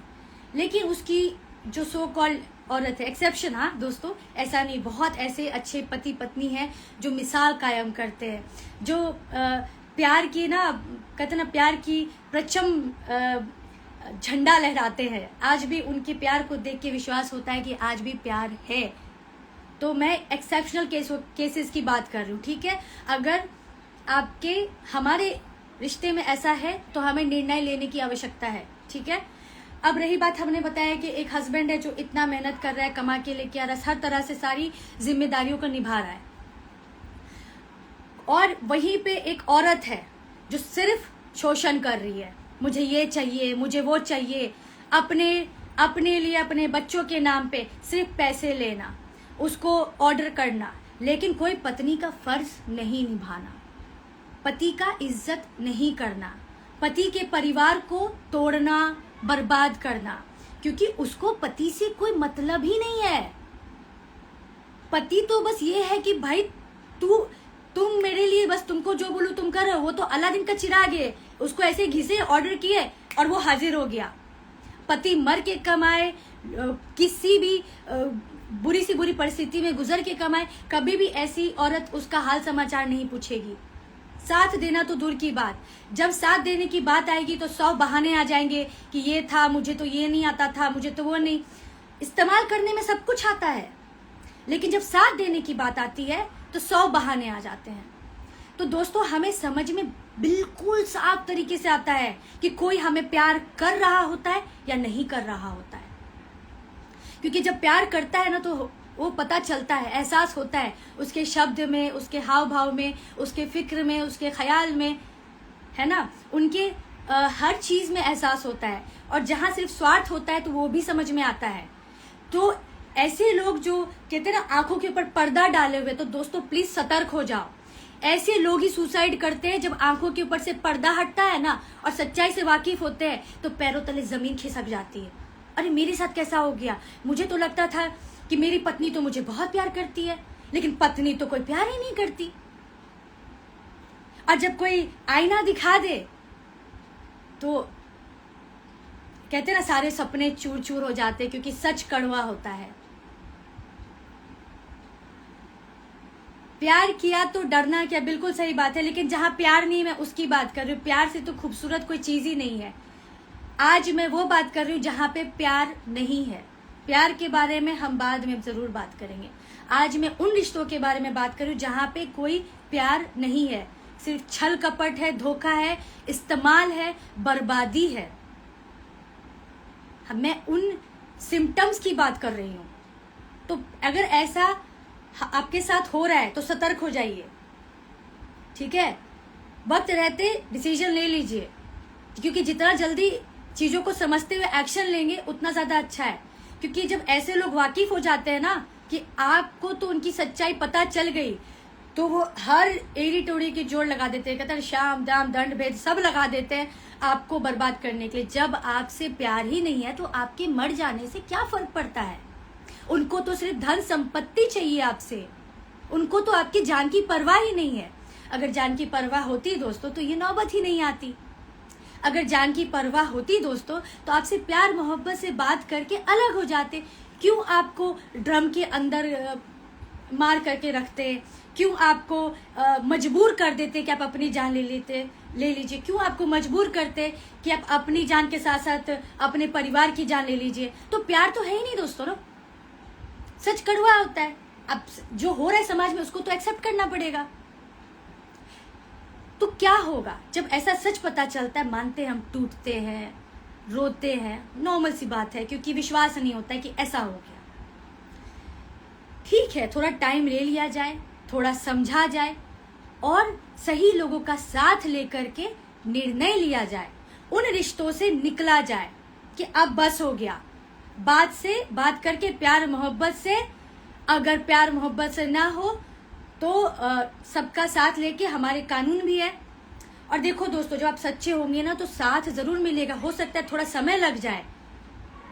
लेकिन उसकी जो सो कॉल्ड औरत है, एक्सेप्शन, हाँ दोस्तों, ऐसा नहीं, बहुत ऐसे अच्छे पति पत्नी हैं जो मिसाल कायम करते हैं, जो प्यार की ना, कहते ना, प्यार की प्रचम झंडा लहराते हैं। आज भी उनके प्यार को देख के विश्वास होता है कि आज भी प्यार है। तो मैं एक्सेप्शनल केसेस की बात कर रही हूँ, ठीक है। अगर आपके हमारे रिश्ते में ऐसा है तो हमें निर्णय लेने की आवश्यकता है, ठीक है। अब रही बात, हमने बताया कि एक हस्बैंड है जो इतना मेहनत कर रहा है, कमा के लेके आ रहा है, हर तरह से सारी जिम्मेदारियों को निभा रहा है, और वहीं पे एक औरत है जो सिर्फ शोषण कर रही है। मुझे ये चाहिए, मुझे वो चाहिए, अपने लिए, अपने बच्चों के नाम पे सिर्फ पैसे लेना, उसको ऑर्डर करना, लेकिन कोई पत्नी का फर्ज नहीं निभाना, पति का इज्जत नहीं करना, पति के परिवार को तोड़ना, बर्बाद करना, क्योंकि उसको पति से कोई मतलब ही नहीं है। पति तो बस ये है कि भाई तुम मेरे लिए, बस तुमको जो बोलूं तुम कर रहे हो। वो तो अलादीन का चिराग है, उसको ऐसे घिसे, ऑर्डर किए और वो हाजिर हो गया। पति मर के कमाए, किसी भी बुरी सी बुरी परिस्थिति में गुजर के कमाए, कभी भी ऐसी औरत उसका हाल समाचार नहीं पूछेगी। साथ देना तो दूर की बात, जब साथ देने की बात आएगी तो 100 बहाने आ जाएंगे कि ये था, मुझे तो ये नहीं आता था, मुझे तो वो नहीं। इस्तेमाल करने में सब कुछ आता है, लेकिन जब साथ देने की बात आती है तो 100 बहाने आ जाते हैं। तो दोस्तों हमें समझ में बिल्कुल साफ तरीके से आता है कि कोई हमें प्यार कर रहा होता है या नहीं कर रहा होता है। क्योंकि जब प्यार करता है ना तो वो पता चलता है, एहसास होता है उसके शब्द में, उसके हाव भाव में, उसके फिक्र में, उसके ख्याल में, है ना, उनके हर चीज में एहसास होता है। और जहां सिर्फ स्वार्थ होता है तो वो भी समझ में आता है। तो ऐसे लोग जो कहते हैं ना आंखों के ऊपर पर्दा डाले हुए, तो दोस्तों प्लीज सतर्क हो जाओ। ऐसे लोग ही सुसाइड करते हैं जब आंखों के ऊपर से पर्दा हटता है ना और सच्चाई से वाकिफ होते हैं तो पैरों तले जमीन खिसक जाती है। अरे मेरे साथ कैसा हो गया, मुझे तो लगता था कि मेरी पत्नी तो मुझे बहुत प्यार करती है, लेकिन पत्नी तो कोई प्यार ही नहीं करती। और जब कोई आईना दिखा दे तो कहते हैं ना सारे सपने चूर चूर हो जाते, क्योंकि सच कड़वा होता है। प्यार किया तो डरना क्या, बिल्कुल सही बात है, लेकिन जहां प्यार नहीं, मैं उसकी बात कर रही हूँ। प्यार से तो खूबसूरत कोई चीज ही नहीं है। आज मैं वो बात कर रही हूँ जहां पे प्यार नहीं है। प्यार के बारे में हम बाद में जरूर बात करेंगे। आज मैं उन रिश्तों के बारे में बात कर रही हूँ जहां पे कोई प्यार नहीं है, सिर्फ छल कपट है, धोखा है, इस्तेमाल है, बर्बादी है। मैं उन सिम्टम्स की बात कर रही हूँ। तो अगर ऐसा आपके साथ हो रहा है तो सतर्क हो जाइए, ठीक है। वक्त रहते डिसीजन ले लीजिए, क्योंकि जितना जल्दी चीजों को समझते हुए एक्शन लेंगे उतना ज्यादा अच्छा है। क्योंकि जब ऐसे लोग वाकिफ हो जाते हैं ना कि आपको तो उनकी सच्चाई पता चल गई, तो वो हर एड़ी टोड़ी की जोड़ लगा देते हैं, कहते हैं शाम दाम दंड भेद सब लगा देते हैं आपको बर्बाद करने के लिए। जब आपसे प्यार ही नहीं है तो आपके मर जाने से क्या फर्क पड़ता है। उनको तो सिर्फ धन संपत्ति चाहिए आपसे, उनको तो आपकी जान की परवाह ही नहीं है। अगर जान की परवाह होती दोस्तों तो ये नौबत ही नहीं आती। अगर जान की परवाह होती दोस्तों तो आपसे प्यार मोहब्बत से बात करके अलग हो जाते। क्यों आपको ड्रम के अंदर मार करके रखते, क्यों आपको मजबूर कर देते कि आप अपनी जान ले लीजिए, क्यों आपको मजबूर करते कि आप अपनी जान के साथ साथ अपने परिवार की जान ले लीजिए। तो प्यार तो है ही नहीं दोस्तों ना, सच कड़वा होता है। अब जो हो रहा है समाज में उसको तो एक्सेप्ट करना पड़ेगा। तो क्या होगा जब ऐसा सच पता चलता है, मानते हैं हम टूटते हैं, रोते हैं, नॉर्मल सी बात है, क्योंकि विश्वास नहीं होता है कि ऐसा हो गया। ठीक है, थोड़ा टाइम ले लिया जाए, थोड़ा समझा जाए और सही लोगों का साथ लेकर के निर्णय लिया जाए, उन रिश्तों से निकला जाए कि अब बस हो गया। बात करके प्यार मोहब्बत से, अगर प्यार मोहब्बत से ना हो तो सबका साथ लेके, हमारे कानून भी है। और देखो दोस्तों, जब आप सच्चे होंगे ना तो साथ जरूर मिलेगा। हो सकता है थोड़ा समय लग जाए,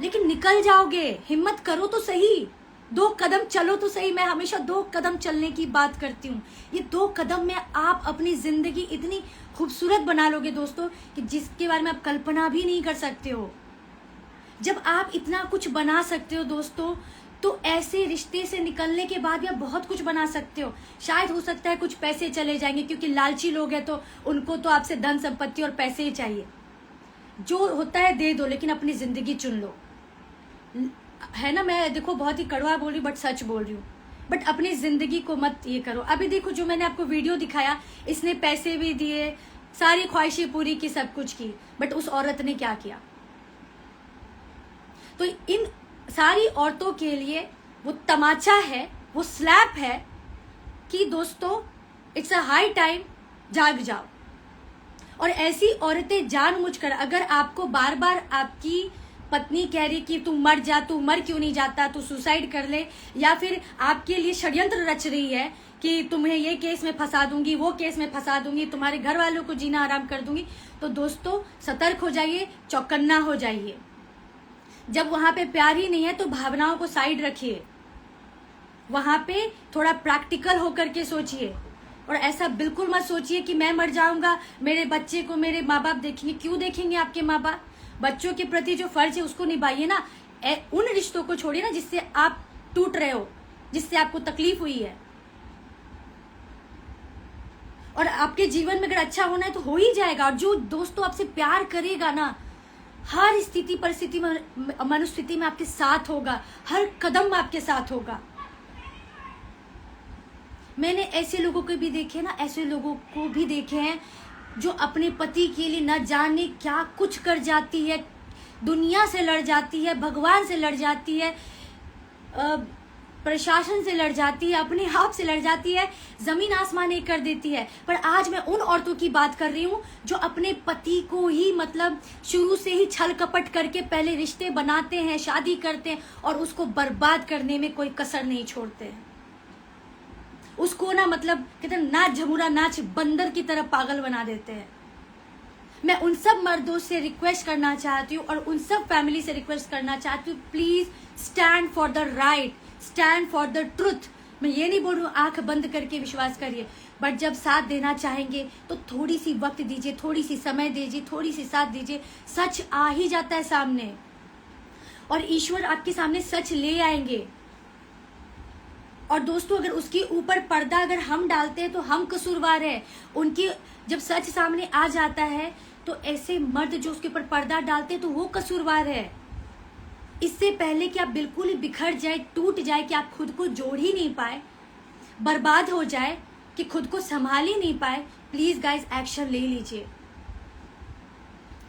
लेकिन निकल जाओगे। हिम्मत करो तो सही, 2 कदम चलो तो सही। मैं हमेशा 2 कदम चलने की बात करती हूँ। ये 2 कदम में आप अपनी जिंदगी इतनी खूबसूरत बना लोगे दोस्तों कि जिसके बारे में आप कल्पना भी नहीं कर सकते हो। जब आप इतना कुछ बना सकते हो दोस्तों, तो ऐसे रिश्ते से निकलने के बाद भी आप बहुत कुछ बना सकते हो। शायद हो सकता है कुछ पैसे चले जाएंगे, क्योंकि लालची लोग हैं तो उनको तो आपसे धन संपत्ति और पैसे ही चाहिए। जो होता है दे दो, लेकिन अपनी जिंदगी चुन लो, है ना। मैं देखो बहुत ही कड़वा बोल रही हूँ, बट सच बोल रही हूँ। बट अपनी जिंदगी को मत ये करो। अभी देखो जो मैंने आपको वीडियो दिखाया, इसने पैसे भी दिए, सारी ख्वाहिशें पूरी की, सब कुछ की, बट उस औरत ने क्या किया। तो इन सारी औरतों के लिए वो तमाचा है, वो स्लैप है कि दोस्तों इट्स अ हाई टाइम, जाग जाओ। और ऐसी औरतें जानबूझकर, अगर आपको बार बार आपकी पत्नी कह रही कि तू मर जा, तू मर क्यों नहीं जाता, तू सुसाइड कर ले, या फिर आपके लिए षड्यंत्र रच रही है कि तुम्हें ये केस में फंसा दूंगी, वो केस में फंसा दूंगी, तुम्हारे घर वालों को जीना आराम कर दूंगी, तो दोस्तों सतर्क हो जाइए, चौकन्ना हो जाइए। जब वहां पे प्यार ही नहीं है तो भावनाओं को साइड रखिए, वहां पे थोड़ा प्रैक्टिकल होकर के सोचिए। और ऐसा बिल्कुल मत सोचिए कि मैं मर जाऊंगा, मेरे बच्चे को मेरे माँ बाप देखेंगे। क्यों देखेंगे आपके माँ बाप? बच्चों के प्रति जो फर्ज है उसको निभाइए ना। उन रिश्तों को छोड़िए ना जिससे आप टूट रहे हो, जिससे आपको तकलीफ हुई है। और आपके जीवन में अगर अच्छा होना है तो हो ही जाएगा। और जो दोस्तों आपसे प्यार करेगा ना, हर स्थिति परिस्थिति में, मनोस्थिति में आपके साथ होगा, हर कदम में आपके साथ होगा। मैंने ऐसे लोगों को भी देखे ना, ऐसे लोगों को भी देखे हैं जो अपने पति के लिए न जाने क्या कुछ कर जाती है, दुनिया से लड़ जाती है, भगवान से लड़ जाती है, प्रशासन से लड़ जाती है, अपने आप से लड़ जाती है, जमीन आसमान एक कर देती है। पर आज मैं उन औरतों की बात कर रही हूँ जो अपने पति को ही मतलब शुरू से ही छल कपट करके पहले रिश्ते बनाते हैं, शादी करते हैं और उसको बर्बाद करने में कोई कसर नहीं छोड़ते हैं। उसको ना मतलब कहते हैं नाच झमुरा नाच बंदर की तरह पागल बना देते हैं। मैं उन सब मर्दों से रिक्वेस्ट करना चाहती हूँ और उन सब फैमिली से रिक्वेस्ट करना चाहती हूँ, please stand for the right, stand for the truth. मैं ये नहीं बोल रही हूँ आंख बंद करके विश्वास करिए, बट जब साथ देना चाहेंगे तो थोड़ी सी वक्त दीजिए, थोड़ी सी समय दीजिए, थोड़ी सी साथ दीजिए। सच आ ही जाता है सामने और ईश्वर आपके सामने सच ले आएंगे। और दोस्तों अगर उसके ऊपर पर्दा अगर हम डालते हैं तो हम कसूरवार है। उनकी जब सच सामने आ जाता है तो ऐसे मर्द जो उसके ऊपर पर्दा डालते हैं तो वो कसूरवार है। इससे पहले कि आप बिल्कुल ही बिखर जाए, टूट जाए, कि आप खुद को जोड़ ही नहीं पाए, बर्बाद हो जाए, कि खुद को संभाल ही नहीं पाए, प्लीज गाइस एक्शन ले लीजिए।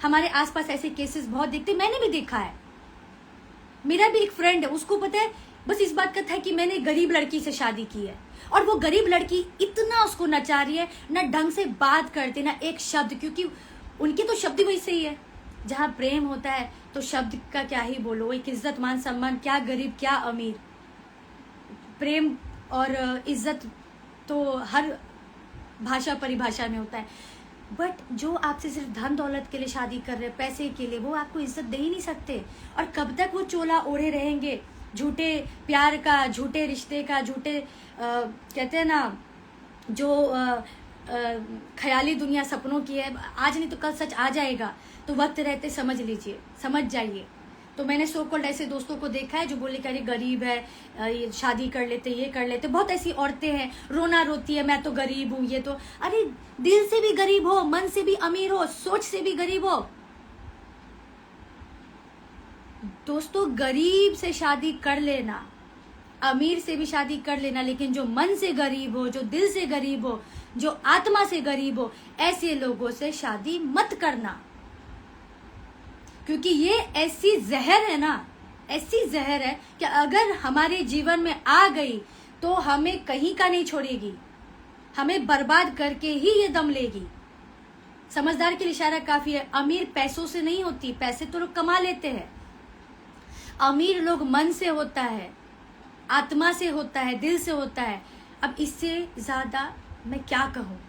हमारे आसपास ऐसे केसेस बहुत देखते, मैंने भी देखा है। मेरा भी एक फ्रेंड है, उसको पता है बस इस बात का था कि मैंने गरीब लड़की से शादी की है और वो गरीब लड़की इतना उसको नचा रही है, ना ढंग से बात करते ना एक शब्द, क्योंकि उनके तो शब्द वैसे ही है। जहाँ प्रेम होता है तो शब्द का क्या ही बोलो, एक इज्जत मान सम्मान, क्या गरीब क्या अमीर, प्रेम और इज्जत तो हर भाषा परिभाषा में होता है। बट जो आपसे सिर्फ धन दौलत के लिए शादी कर रहे हैं, पैसे के लिए, वो आपको इज्जत दे ही नहीं सकते। और कब तक वो चोला ओढ़े रहेंगे झूठे प्यार का, झूठे रिश्ते का, झूठे कहते हैं ना जो ख्याली दुनिया सपनों की है। आज नहीं तो कल सच आ जाएगा, तो वक्त रहते समझ लीजिए, समझ जाइए। तो मैंने सो कॉल्ड ऐसे दोस्तों को देखा है जो बोले कि अरे गरीब है, ये शादी कर लेते, ये कर लेते। बहुत ऐसी औरतें हैं रोना रोती है मैं तो गरीब हूँ, ये तो, अरे दिल से भी गरीब हो, मन से भी अमीर हो, सोच से भी गरीब हो। दोस्तों गरीब से शादी कर लेना, अमीर से भी शादी कर लेना, लेकिन जो मन से गरीब हो, जो दिल से गरीब हो, जो आत्मा से गरीब हो, ऐसे लोगों से शादी मत करना। क्योंकि ये ऐसी जहर है ना, ऐसी जहर है कि अगर हमारे जीवन में आ गई तो हमें कहीं का नहीं छोड़ेगी, हमें बर्बाद करके ही ये दम लेगी। समझदार के लिए इशारा काफी है। अमीर पैसों से नहीं होती, पैसे तो लोग कमा लेते हैं। अमीर लोग मन से होता है, आत्मा से होता है, दिल से होता है। अब इससे ज्यादा मैं क्या कहूँ।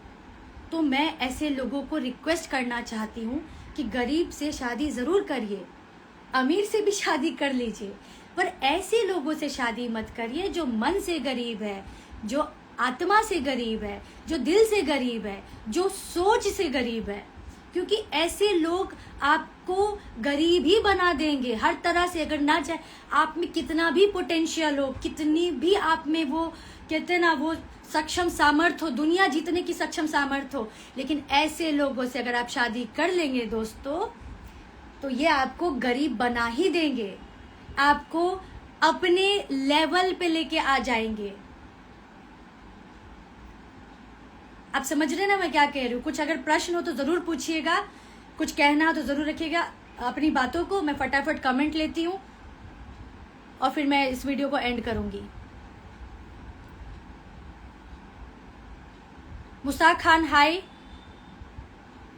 तो मैं ऐसे लोगों को रिक्वेस्ट करना चाहती हूँ कि गरीब से शादी जरूर करिए, अमीर से भी शादी कर लीजिए, पर ऐसे लोगों से शादी मत करिए जो मन से गरीब है, जो आत्मा से गरीब है, जो दिल से गरीब है, जो सोच से गरीब है। क्योंकि ऐसे लोग आपको गरीब ही बना देंगे हर तरह से। अगर ना चाहे आप में कितना भी पोटेंशियल हो, कितनी भी आप में वो कहते हैं ना वो सक्षम सामर्थ्य हो, दुनिया जीतने की सक्षम सामर्थ्य हो, लेकिन ऐसे लोगों से अगर आप शादी कर लेंगे दोस्तों, तो ये आपको गरीब बना ही देंगे, आपको अपने लेवल पे लेके आ जाएंगे। आप समझ रहे ना मैं क्या कह रही हूँ। कुछ अगर प्रश्न हो तो जरूर पूछिएगा, कुछ कहना हो तो जरूर रखिएगा अपनी बातों को। मैं फटाफट कमेंट लेती हूँ और फिर मैं इस वीडियो को एंड करूंगी। Mustaq Khan hi,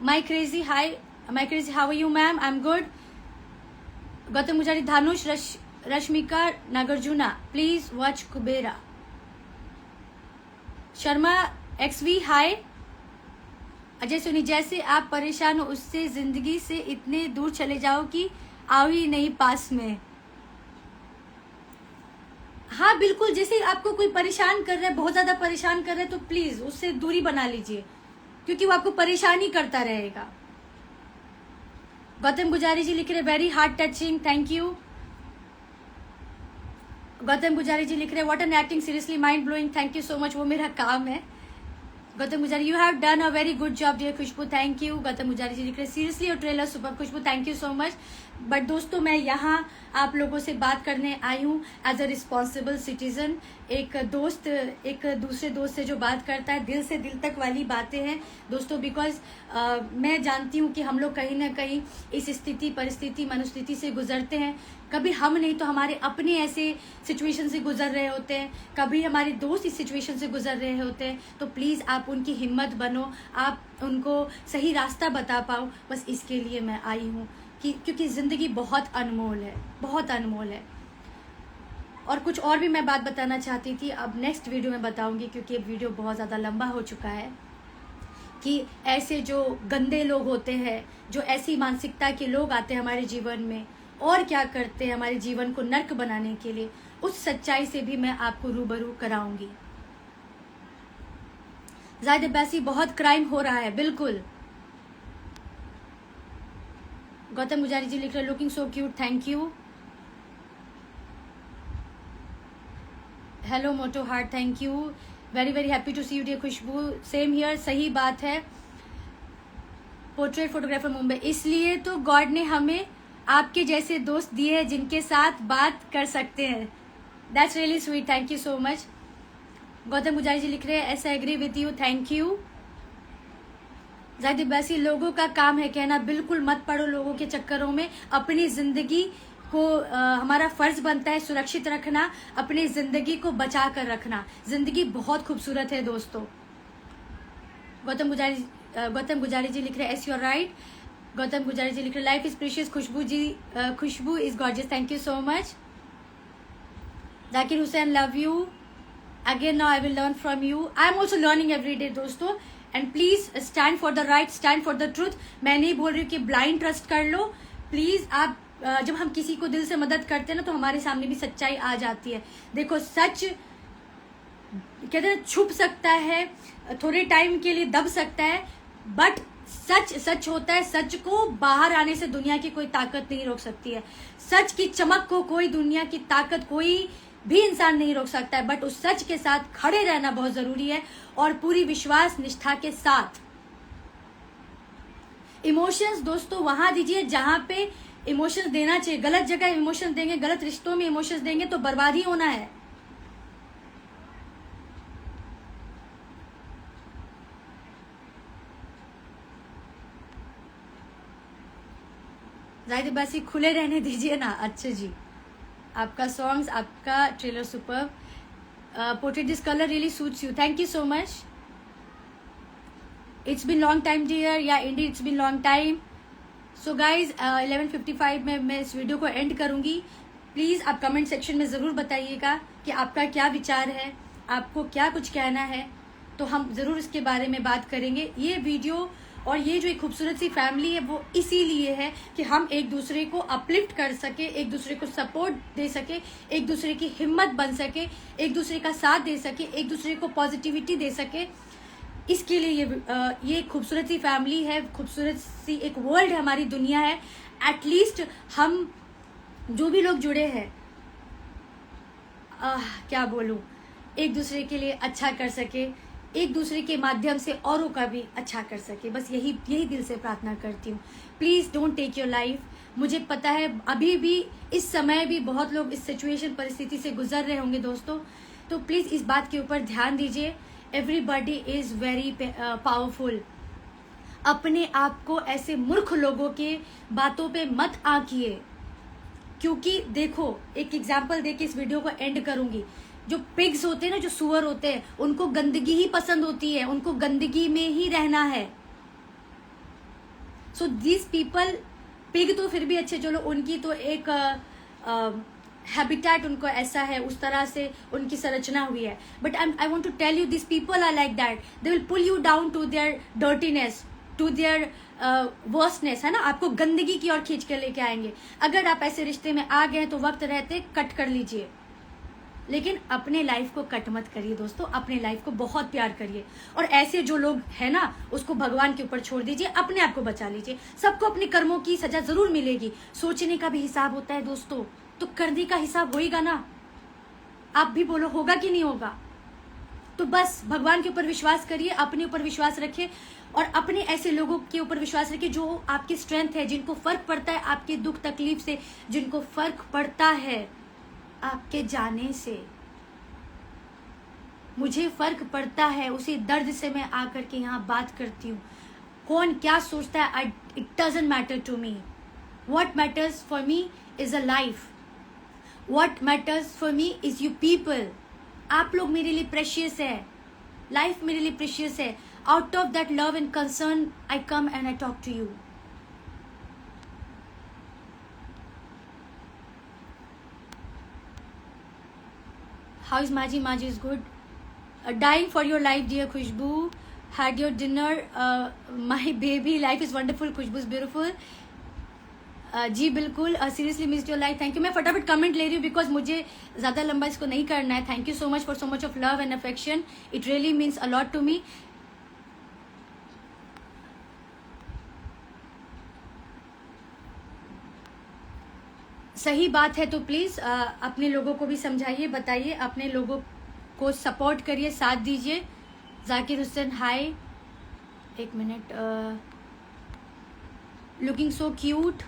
my crazy hi, my crazy how are you ma'am, I am good. Gautam Mujari, Dhanush, Rashmika Nagarjuna, please watch Kubera. Sharma एक्सवी हाय। अजय सोनी, जैसे आप परेशान हो उससे जिंदगी से इतने दूर चले जाओ कि आओ ही नहीं पास में। हाँ बिल्कुल, जैसे आपको कोई परेशान कर रहा है, बहुत ज्यादा परेशान कर रहा है, तो प्लीज उससे दूरी बना लीजिए, क्योंकि वो आपको परेशान ही करता रहेगा। गौतम गुजारी जी लिख रहे very heart touching, thank you. Gautam Gujari ji लिख रहे what an acting, seriously mind blowing, thank you so much. वो मेरा काम है, Gautam Gujari, you have done a very good job dear Khushboo, thank you. Gautam Gujari ji लिख रहे seriously your trailer super Khushboo, thank you so much. But दोस्तों मैं यहाँ आप लोगों से बात करने आई हूँ एज अ रिस्पॉन्सिबल सिटीजन। एक दोस्त एक दूसरे दोस्त से जो बात करता है, दिल से दिल तक वाली बातें हैं दोस्तों। बिकॉज मैं जानती हूँ कि हम लोग कहीं ना कहीं इस स्थिति परिस्थिति मनुस्थिति से गुजरते हैं। कभी हम नहीं तो हमारे अपने ऐसे सिचुएशन से गुजर रहे होते हैं, कभी हमारे दोस्त इस सिचुएशन से गुजर रहे होते हैं। तो प्लीज़ आप उनकी हिम्मत बनो, आप उनको सही रास्ता बता पाओ, बस इसके लिए मैं आई हूँ कि क्योंकि ज़िंदगी बहुत अनमोल है, बहुत अनमोल है। और कुछ और भी मैं बात बताना चाहती थी, अब नेक्स्ट वीडियो में बताऊंगी क्योंकि ये वीडियो बहुत ज़्यादा लंबा हो चुका है। कि ऐसे जो गंदे लोग होते हैं, जो ऐसी मानसिकता के लोग आते हैं हमारे जीवन में और क्या करते हैं हमारे जीवन को नर्क बनाने के लिए, उस सच्चाई से भी मैं आपको रूबरू कराऊंगी। जाहिद अब्बासी, बहुत क्राइम हो रहा है, बिल्कुल। गौतम गुजारी जी लिख रहे looking so cute, thank you. Hello moto heart, thank you, very very happy to see you dear Khushbu, same here. सही बात है, पोर्ट्रेट फोटोग्राफर मुंबई, इसलिए तो गॉड ने हमें आपके जैसे दोस्त दिए हैं जिनके साथ बात कर सकते हैं। That's really sweet, thank you so much. Gautam Gujari ji लिख रहे हैं ऐसा agree with you, thank you. Zahid Abbasi, लोगों का काम है कहना, बिल्कुल मत पड़ो लोगों के चक्करों में। अपनी जिंदगी को हमारा फर्ज बनता है सुरक्षित रखना, अपनी जिंदगी को बचा कर रखना। जिंदगी बहुत खूबसूरत है दोस्तों। गौतम गुजारी जी लिख रहे S you're right. Gautam Gujari ji लिख रहे life is precious. Khushbu ji, Khushbu is gorgeous, thank you so much. Zakir Hussain, love you again, now I will learn from you. I am also learning every day दोस्तों। And please stand for the right, stand for the truth. मैं नहीं बोल रही हूँ कि blind trust कर लो, please. आप जब हम किसी को दिल से मदद करते हैं ना तो हमारे सामने भी सच्चाई आ जाती है। देखो सच कहते हैं छुप सकता है, थोड़े टाइम के लिए दब सकता है, बट सच सच होता है। सच को बाहर आने से दुनिया की कोई ताकत नहीं रोक सकती है। सच की चमक को कोई दुनिया की ताकत, कोई भी इंसान नहीं रोक सकता है। बट उस सच के साथ खड़े रहना बहुत जरूरी है और पूरी विश्वास निष्ठा के साथ। इमोशंस दोस्तों वहां दीजिए जहां पे इमोशंस देना चाहिए। गलत जगह इमोशंस देंगे, गलत रिश्तों में इमोशंस देंगे तो बर्बाद ही होना है। जाहिद अब्बासी, खुले रहने दीजिए ना। अच्छा जी, आपका सॉन्ग्स, आपका trailer super. Portrait this colour really suits you, thank you so much. It's been long time dear, yeah indeed it's been long time. So guys 11:55 में मैं इस वीडियो को एंड करूंगी। प्लीज आप कमेंट सेक्शन में जरूर बताइएगा कि आपका क्या विचार है, आपको क्या कुछ कहना है, तो हम जरूर इसके बारे में बात करेंगे। ये वीडियो और ये जो एक खूबसूरत सी फैमिली है वो इसीलिए है कि हम एक दूसरे को अपलिफ्ट कर सके, एक दूसरे को सपोर्ट दे सके, एक दूसरे की हिम्मत बन सके, एक दूसरे का साथ दे सके, एक दूसरे को पॉजिटिविटी दे सके। इसके लिए ये खूबसूरत सी फैमिली है, खूबसूरत सी एक वर्ल्ड है, हमारी दुनिया है। एटलीस्ट हम जो भी लोग जुड़े हैं, क्या बोलूं, एक दूसरे के लिए अच्छा कर सके, एक दूसरे के माध्यम से औरों का भी अच्छा कर सके। बस यही दिल से प्रार्थना करती हूँ। Please don't take your life. मुझे पता है अभी भी इस समय भी बहुत लोग इस सिचुएशन परिस्थिति से गुजर रहे होंगे दोस्तों, तो प्लीज इस बात के ऊपर ध्यान दीजिए। Everybody is very powerful. अपने आप को ऐसे मूर्ख लोगों के बातों पे मत आंकिए, क्योंकि देखो एक एग्जाम्पल देके इस वीडियो को एंड करूंगी। जो पिग्स होते हैं ना, जो सुअर होते हैं, उनको गंदगी ही पसंद होती है, उनको गंदगी में ही रहना है। सो दिस पीपल, पिग तो फिर भी अच्छे, चलो उनकी तो एक हैबिटेट उनको ऐसा है, उस तरह से उनकी संरचना हुई है। But I want to tell you this people are like that, they will pull you down to their dirtiness, to their worstness, है ना। आपको गंदगी की ओर खींच के लेके आएंगे। अगर आप ऐसे रिश्ते में आ गए तो वक्त रहते कट कर लीजिए, लेकिन अपने लाइफ को कट मत करिए दोस्तों। अपने लाइफ को बहुत प्यार करिए, और ऐसे जो लोग है ना उसको भगवान के ऊपर छोड़ दीजिए, अपने आप को बचा लीजिए। सबको अपने कर्मों की सजा जरूर मिलेगी। सोचने का भी हिसाब होता है दोस्तों, तो करने का हिसाब होएगा ना। आप भी बोलो होगा कि नहीं होगा। तो बस भगवान के ऊपर विश्वास करिए, अपने ऊपर विश्वास रखिए और अपने ऐसे लोगों के ऊपर विश्वास रखिए जो आपकी स्ट्रेंथ है, जिनको फर्क पड़ता है आपके दुख तकलीफ से, जिनको फर्क पड़ता है आपके जाने से। मुझे फर्क पड़ता है, उसी दर्द से मैं आकर के यहाँ बात करती हूँ। कौन क्या सोचता है, it doesn't matter to me. What matters for me is a life, what matters for me is you people. आप लोग मेरे लिए प्रेशियस है, लाइफ मेरे लिए प्रेशियस है। Out of that love and concern I come and I talk to you. How is Maaji? Maaji is good. Dying for your life, dear Khushbu. Had your dinner, my baby. Life is wonderful. Khushbu is beautiful. जी बिल्कुल. Seriously missed your life. Thank you. मैं फटाफट comment ले रही हूँ because मुझे ज़्यादा लंबा इसको नहीं करना है. Thank you so much for so much of love and affection. It really means a lot to me. सही बात है तो प्लीज़ अपने लोगों को भी समझाइए, बताइए, अपने लोगों को सपोर्ट करिए, साथ दीजिए. जाकिर हुसैन हाय. एक मिनट. Looking so cute.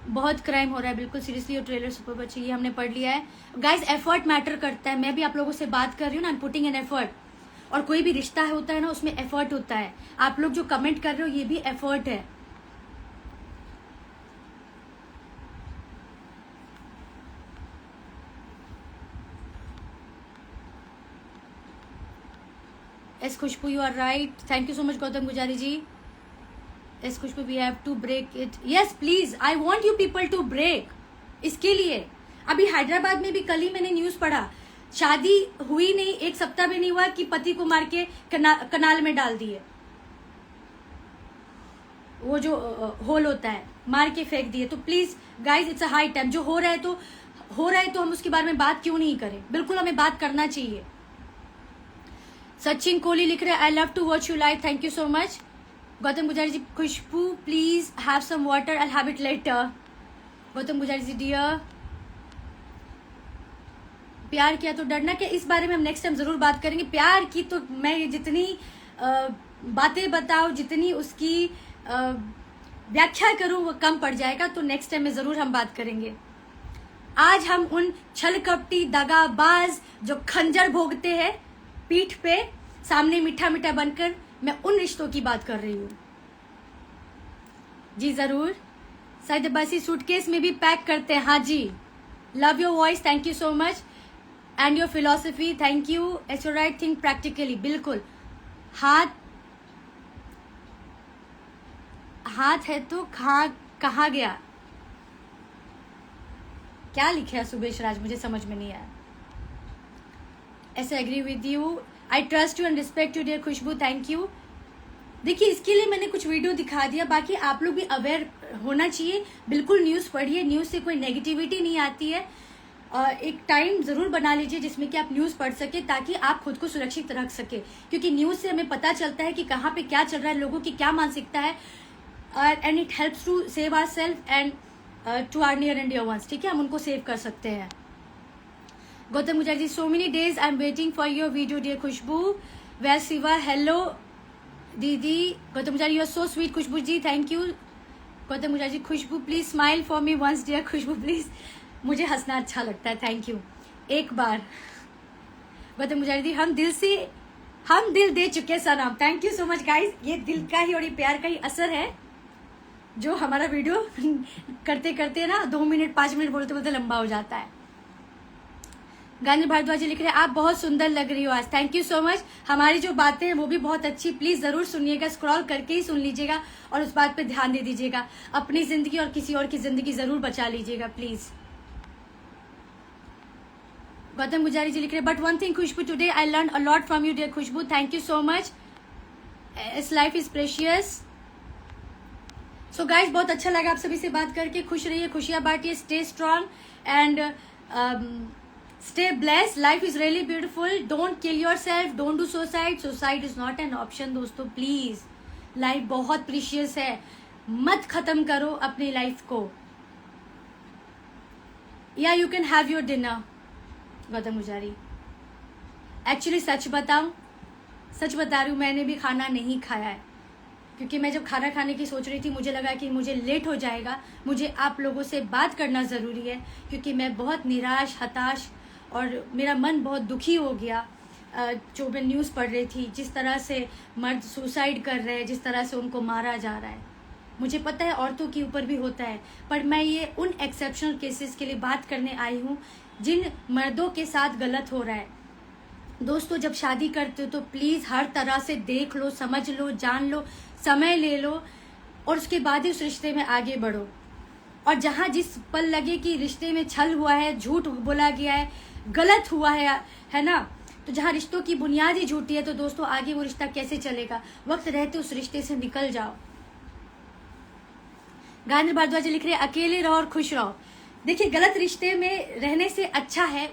बहुत क्राइम हो रहा है. बिल्कुल सीरियसली. और ट्रेलर सुपर अच्छी, ये हमने पढ़ लिया है. गाइज एफर्ट मैटर करता है. मैं भी आप लोगों से बात कर रही हूँ ना, I am putting an effort. और कोई भी रिश्ता होता है ना, उसमें एफर्ट होता है. आप लोग जो कमेंट कर रहे हो ये भी एफर्ट है. Yes Khushbu you are right. Thank you so much Gautam Gujari ji. Yes Khushbu we have to break it. Yes please, I want you people to break. इसके लिए अभी हैदराबाद में भी कल ही मैंने न्यूज पढ़ा. शादी हुई नहीं, एक सप्ताह भी नहीं हुआ कि पति को मार के कनाल में डाल दिए. वो जो होल होता है, मार के फेंक दिए. तो please guys it's a high time. जो हो रहा है तो हम उसके बारे में बात क्यों नहीं करें. बिल्कुल हमें बात करना चाहिए. सचिन कोहली लिख रहे हैं I love to watch you live. Thank you so much. Gautam Gujari ji Khushbu please have some water, I have it later. Gautam Gujari ji dear. प्यार किया तो डरना क्या, इस बारे में हम नेक्स्ट टाइम जरूर बात करेंगे. प्यार की तो मैं जितनी बातें बताऊं, जितनी उसकी व्याख्या करूं वो कम पड़ जाएगा. तो नेक्स्ट टाइम में जरूर हम बात करेंगे. आज हम उन छल कपटी दगाबाज जो खंजर भोगते हैं पीठ पे, सामने मीठा मीठा बनकर, मैं उन रिश्तों की बात कर रही हूँ. जी जरूर. शायद अब्बासी सूटकेस में भी पैक करते हैं. हाँ जी. Love your voice. Thank you so much. And your philosophy. Thank you. It's your right thing practically. बिल्कुल. हाथ है तो कहाँ गया. क्या लिखे है सुबेश राज, मुझे समझ में नहीं आया. ऐसे agree with you. I trust you and respect you dear Khushboo. Thank you. देखिए इसके लिए मैंने कुछ वीडियो दिखा दिया. बाकी आप लोग भी अवेयर होना चाहिए. बिल्कुल न्यूज़ पढ़िए. न्यूज़ से कोई नेगेटिविटी नहीं आती है. एक टाइम जरूर बना लीजिए जिसमें कि आप न्यूज़ पढ़ सके, ताकि आप खुद को सुरक्षित रख सके. क्योंकि न्यूज़ से हमें पता चलता है कि कहाँ पे क्या चल रहा है, लोगों की क्या मानसिकता है. And it helps to save our self and to our near and dear ones. ठीक है, हम उनको सेव कर सकते हैं. Gautam Gujari ji so many days I am waiting for your video dear Khushbu. Where Shiva. Hello दीदी. Gautam Gujari you are so sweet. Khushbu ji thank you. Gautam Gujari ji Khushbu please smile for me once dear Khushbu please. मुझे हंसना अच्छा लगता है. Thank you. एक बार. Gautam Gujari ji Hum Dil De Chuke Sanam. Thank you so much guys. ये दिल का ही और ये प्यार का ही असर है जो हमारा वीडियो करते करते ना 2 मिनट 5 मिनट बोलते बोलते लंबा हो जाता है. गांधी भारद्वाज लिख रहे हैं आप बहुत सुंदर लग रही हो आज. Thank you so much. हमारी जो बातें हैं वो भी बहुत अच्छी. प्लीज जरूर सुनिएगा, स्क्रॉल करके ही सुन लीजिएगा और उस बात पे ध्यान दे दीजिएगा. अपनी जिंदगी और किसी और की जिंदगी जरूर बचा लीजिएगा प्लीज. गौतम गुजारी जी लिख रहे हैं but one thing Khushbu today I learn a lot from you dear Khushboo. Thank you so much. इस life is precious. So guys बहुत अच्छा लगा आप सभी से बात करके. खुश रहिए, खुशियां बांटिए. Stay strong and stay blessed. Life is really beautiful. Don't kill yourself. Don't do suicide. Suicide is not an option दोस्तों. प्लीज लाइफ बहुत प्रीशियस है. मत खत्म करो अपनी लाइफ को. या you can have your dinner. Gautam गुजारी एक्चुअली सच बता रही हूँ, मैंने भी खाना नहीं खाया है, क्योंकि मैं जब खाना खाने की सोच रही थी मुझे लगा कि मुझे लेट हो जाएगा, मुझे आप लोगों से बात करना ज़रूरी है, क्योंकि मैं बहुत निराश, हताश और मेरा मन बहुत दुखी हो गया जो मैं न्यूज़ पढ़ रही थी, जिस तरह से मर्द सुसाइड कर रहे हैं, जिस तरह से उनको मारा जा रहा है। मुझे पता है औरतों के ऊपर भी होता है, पर मैं ये उन एक्सेप्शनल केसेस के लिए बात करने आई हूँ जिन मर्दों के साथ गलत हो रहा है। दोस्तों, जब शादी करते हो तो प्लीज़ हर तरह से देख लो, समझ लो, जान लो, समय ले लो और उसके बाद ही उस रिश्ते में आगे बढ़ो। और जहाँ जिस पल लगे कि रिश्ते में छल हुआ है, झूठ बोला गया है, गलत हुआ है ना, तो जहाँ रिश्तों की बुनियाद ही झूठी है, तो दोस्तों आगे वो रिश्ता कैसे चलेगा। वक्त रहते उस रिश्ते से निकल जाओ। गायत्री भारद्वाज लिख रहे हैं, अकेले रहो और खुश रहो। देखिए, गलत रिश्ते में रहने से अच्छा है,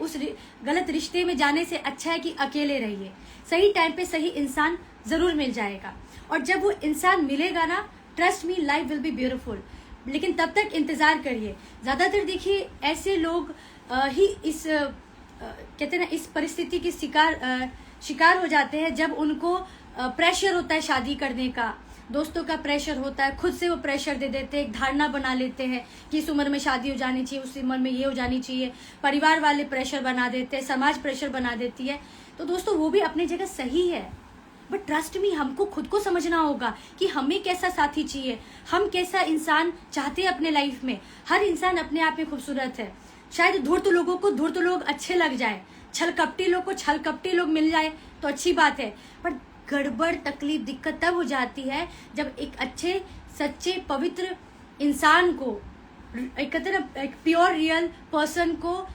गलत रिश्ते में जाने से अच्छा है कि अकेले रहिए। सही टाइम पे सही इंसान जरूर मिल जाएगा, और जब वो इंसान मिलेगा ना, trust me, life will be beautiful. लेकिन तब तक इंतजार करिए। ज्यादातर देखिए ऐसे लोग ही इस कहते हैं ना, इस परिस्थिति के शिकार हो जाते हैं जब उनको प्रेशर होता है शादी करने का, दोस्तों का प्रेशर होता है, खुद से वो प्रेशर दे देते हैं, एक धारणा बना लेते हैं कि इस उम्र में शादी हो जानी चाहिए, उस उम्र में ये हो जानी चाहिए, परिवार वाले प्रेशर बना देते हैं, समाज प्रेशर बना देती है। तो दोस्तों वो भी अपनी जगह सही है, बट ट्रस्ट मी, हमको खुद को समझना होगा कि हमें कैसा साथी चाहिए, हम कैसा इंसान चाहते हैं अपने लाइफ में। हर इंसान अपने आप में खूबसूरत है। शायद धूर्त लोगों को धूर्त लोग अच्छे लग जाए, छल कपटी लोग को छल कपटी लोग मिल जाए तो अच्छी बात है, पर गड़बड़, तकलीफ, दिक्कत तब हो जाती है जब एक अच्छे, सच्चे, पवित्र इंसान को, कहते हैं ना, एक प्योर रियल पर्सन को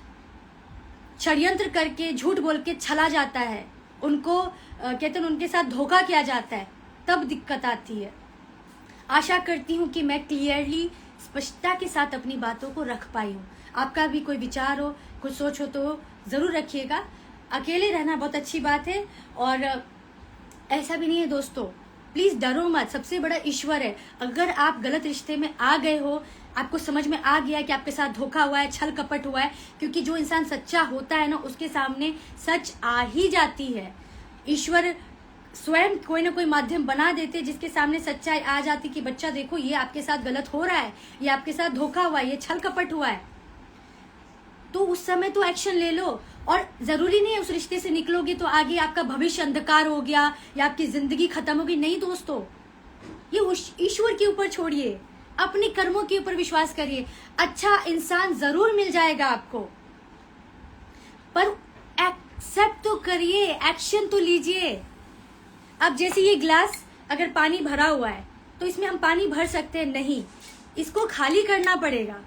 षड्यंत्र करके, झूठ बोल के छला जाता है, उनको कहते हैं उनके साथ धोखा किया जाता है, तब दिक्कत आती है। आशा करती हूँ कि मैं क्लियरली, स्पष्टता के साथ अपनी बातों को रख पाई हूँ। आपका भी कोई विचार हो, कुछ सोच हो तो जरूर रखिएगा। अकेले रहना बहुत अच्छी बात है, और ऐसा भी नहीं है दोस्तों, प्लीज डरो मत, सबसे बड़ा ईश्वर है। अगर आप गलत रिश्ते में आ गए हो, आपको समझ में आ गया कि आपके साथ धोखा हुआ है, छल कपट हुआ है, क्योंकि जो इंसान सच्चा होता है ना, उसके सामने सच आ ही जाती है। ईश्वर स्वयं कोई ना कोई माध्यम बना देते जिसके सामने सच्चाई आ जाती कि बच्चा देखो, ये आपके साथ गलत हो रहा है, ये आपके साथ धोखा हुआ है, ये छल कपट हुआ है, तो उस समय तो एक्शन ले लो। और जरूरी नहीं है उस रिश्ते से निकलोगे तो आगे आपका भविष्य अंधकार हो गया या आपकी जिंदगी खत्म होगी, नहीं दोस्तों, ये ईश्वर के ऊपर छोड़िए, अपने कर्मों के ऊपर विश्वास करिए। अच्छा इंसान जरूर मिल जाएगा आपको, पर एक्सेप्ट तो करिए, एक्शन तो लीजिए। अब जैसे ये ग्लास अगर पानी भरा हुआ है तो इसमें हम पानी भर सकते हैं? नहीं, इसको खाली करना पड़ेगा,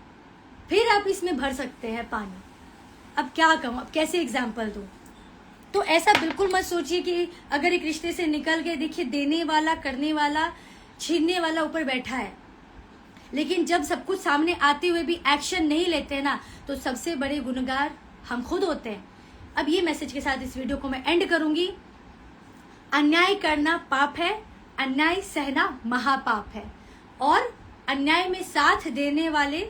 फिर आप इसमें भर सकते हैं पानी। अब क्या कहूँ, अब कैसे एग्जाम्पल दूँ? तो ऐसा बिल्कुल मत सोचिए कि अगर एक रिश्ते से निकल गए, देखिए देने वाला, करने वाला, छीनने वाला ऊपर बैठा है, लेकिन जब सब कुछ सामने आते हुए भी एक्शन नहीं लेते ना, तो सबसे बड़े गुनहगार हम खुद होते हैं। अब ये मैसेज के साथ इस वीडियो को मैं एंड करूंगी। अन्याय करना पाप है, अन्याय सहना महापाप है, और अन्याय में साथ देने वाले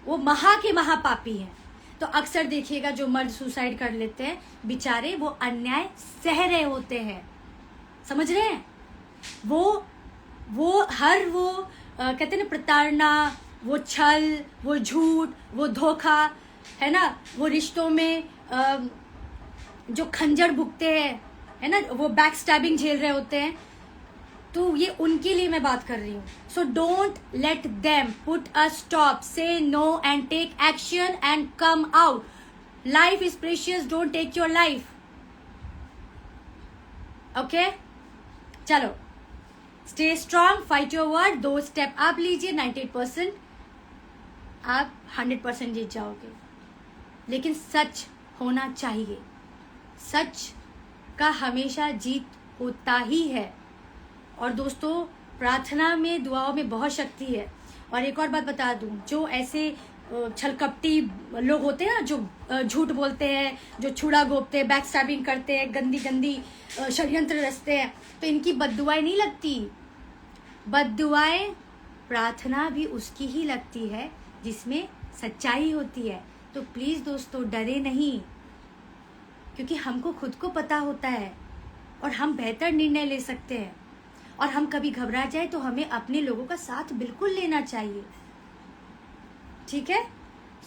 वो महा के महापापी हैं। तो अक्सर देखिएगा जो मर्द सुसाइड कर लेते हैं बेचारे, वो अन्याय सह रहे होते हैं, समझ रहे हैं? वो कहते हैं ना, प्रताड़ना, वो छल, वो झूठ, वो धोखा, है ना, वो रिश्तों में जो खंजर भुगते हैं, है ना, वो बैक स्टैबिंग झेल रहे होते हैं, तो ये उनके लिए मैं बात कर रही हूँ। So don't let them put a stop, say no and take action and come out. Life is precious, don't take your life. Okay, चलो, stay strong, fight your word, 2 step आप लीजिए, 98% आप 100% जीत जाओगे। लेकिन सच होना चाहिए, सच का हमेशा जीत होता ही है। और दोस्तों, प्रार्थना में, दुआओं में बहुत शक्ति है। और एक और बात बता दूं, जो ऐसे छलकपटी लोग होते हैं ना, जो झूठ बोलते हैं, जो छुड़ा घोपते हैं, बैक स्टैबिंग करते हैं, गंदी गंदी षड्यंत्र रचते हैं, तो इनकी बद्दुआएं नहीं लगती। बद्दुआएं, प्रार्थना भी उसकी ही लगती है जिसमें सच्चाई होती है। तो प्लीज दोस्तों, डरे नहीं, क्योंकि हमको खुद को पता होता है और हम बेहतर निर्णय ले सकते हैं। और हम कभी घबरा जाए तो हमें अपने लोगों का साथ बिल्कुल लेना चाहिए, ठीक है।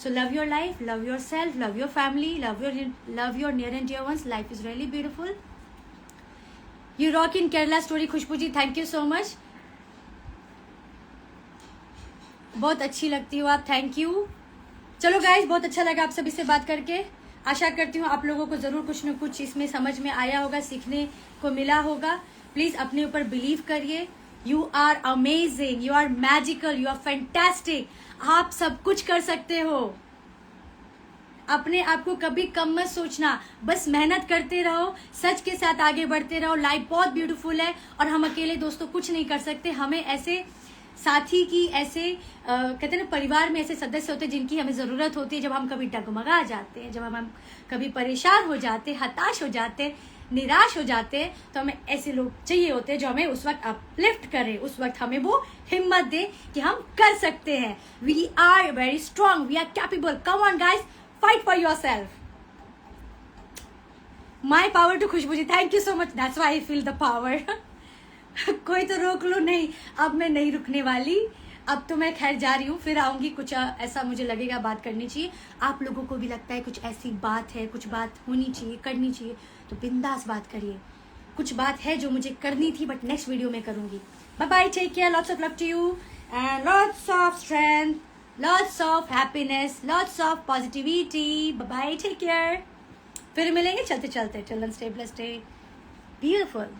So love your life, love your self, love your family, love your near and dear ones. Life is really beautiful. You rock in Kerala Story Khushbu ji, thank you so much. बहुत अच्छी लगती हो आप, थैंक यू। चलो गाइज, बहुत अच्छा लगा आप सभी से बात करके। आशा करती हूँ आप लोगों को जरूर कुछ न कुछ इसमें समझ में आया होगा, सीखने को मिला होगा। प्लीज अपने ऊपर बिलीव करिए। You are amazing, you are magical, you are fantastic. आप सब कुछ कर सकते हो। अपने आप को कभी कम मत सोचना, बस मेहनत करते रहो, सच के साथ आगे बढ़ते रहो। लाइफ बहुत ब्यूटीफुल है और हम अकेले दोस्तों कुछ नहीं कर सकते। हमें ऐसे साथी की, ऐसे कहते हैं ना, परिवार में ऐसे सदस्य होते हैं जिनकी हमें जरूरत होती है। जब हम कभी डगमगा जाते हैं, जब हम कभी परेशान हो जाते हैं, हताश हो जाते हैं, निराश हो जाते हैं, तो हमें ऐसे लोग चाहिए होते हैं जो हमें उस वक्त अपलिफ्ट करें, उस वक्त हमें वो हिम्मत दे कि हम कर सकते हैं। We are very strong, we are capable. Come on guys, fight for your self. My power to Khushbu ji, thank you so much. That's why I feel the power. कोई तो रोक लो नहीं, अब मैं नहीं रुकने वाली। अब तो मैं खैर जा रही हूँ, फिर आऊंगी। कुछ ऐसा मुझे लगेगा बात करनी चाहिए, आप लोगों को भी लगता है कुछ ऐसी बात है, कुछ बात होनी चाहिए, करनी चाहिए, तो बिंदास बात करिए। कुछ बात है जो मुझे करनी थी, बट नेक्स्ट वीडियो में करूंगी। Bye bye, take care, lots of love to you and lots of strength, lots of happiness, lots of positivity. Bye bye, take care. फिर मिलेंगे चलते चलते। Children stay blessed, stay beautiful.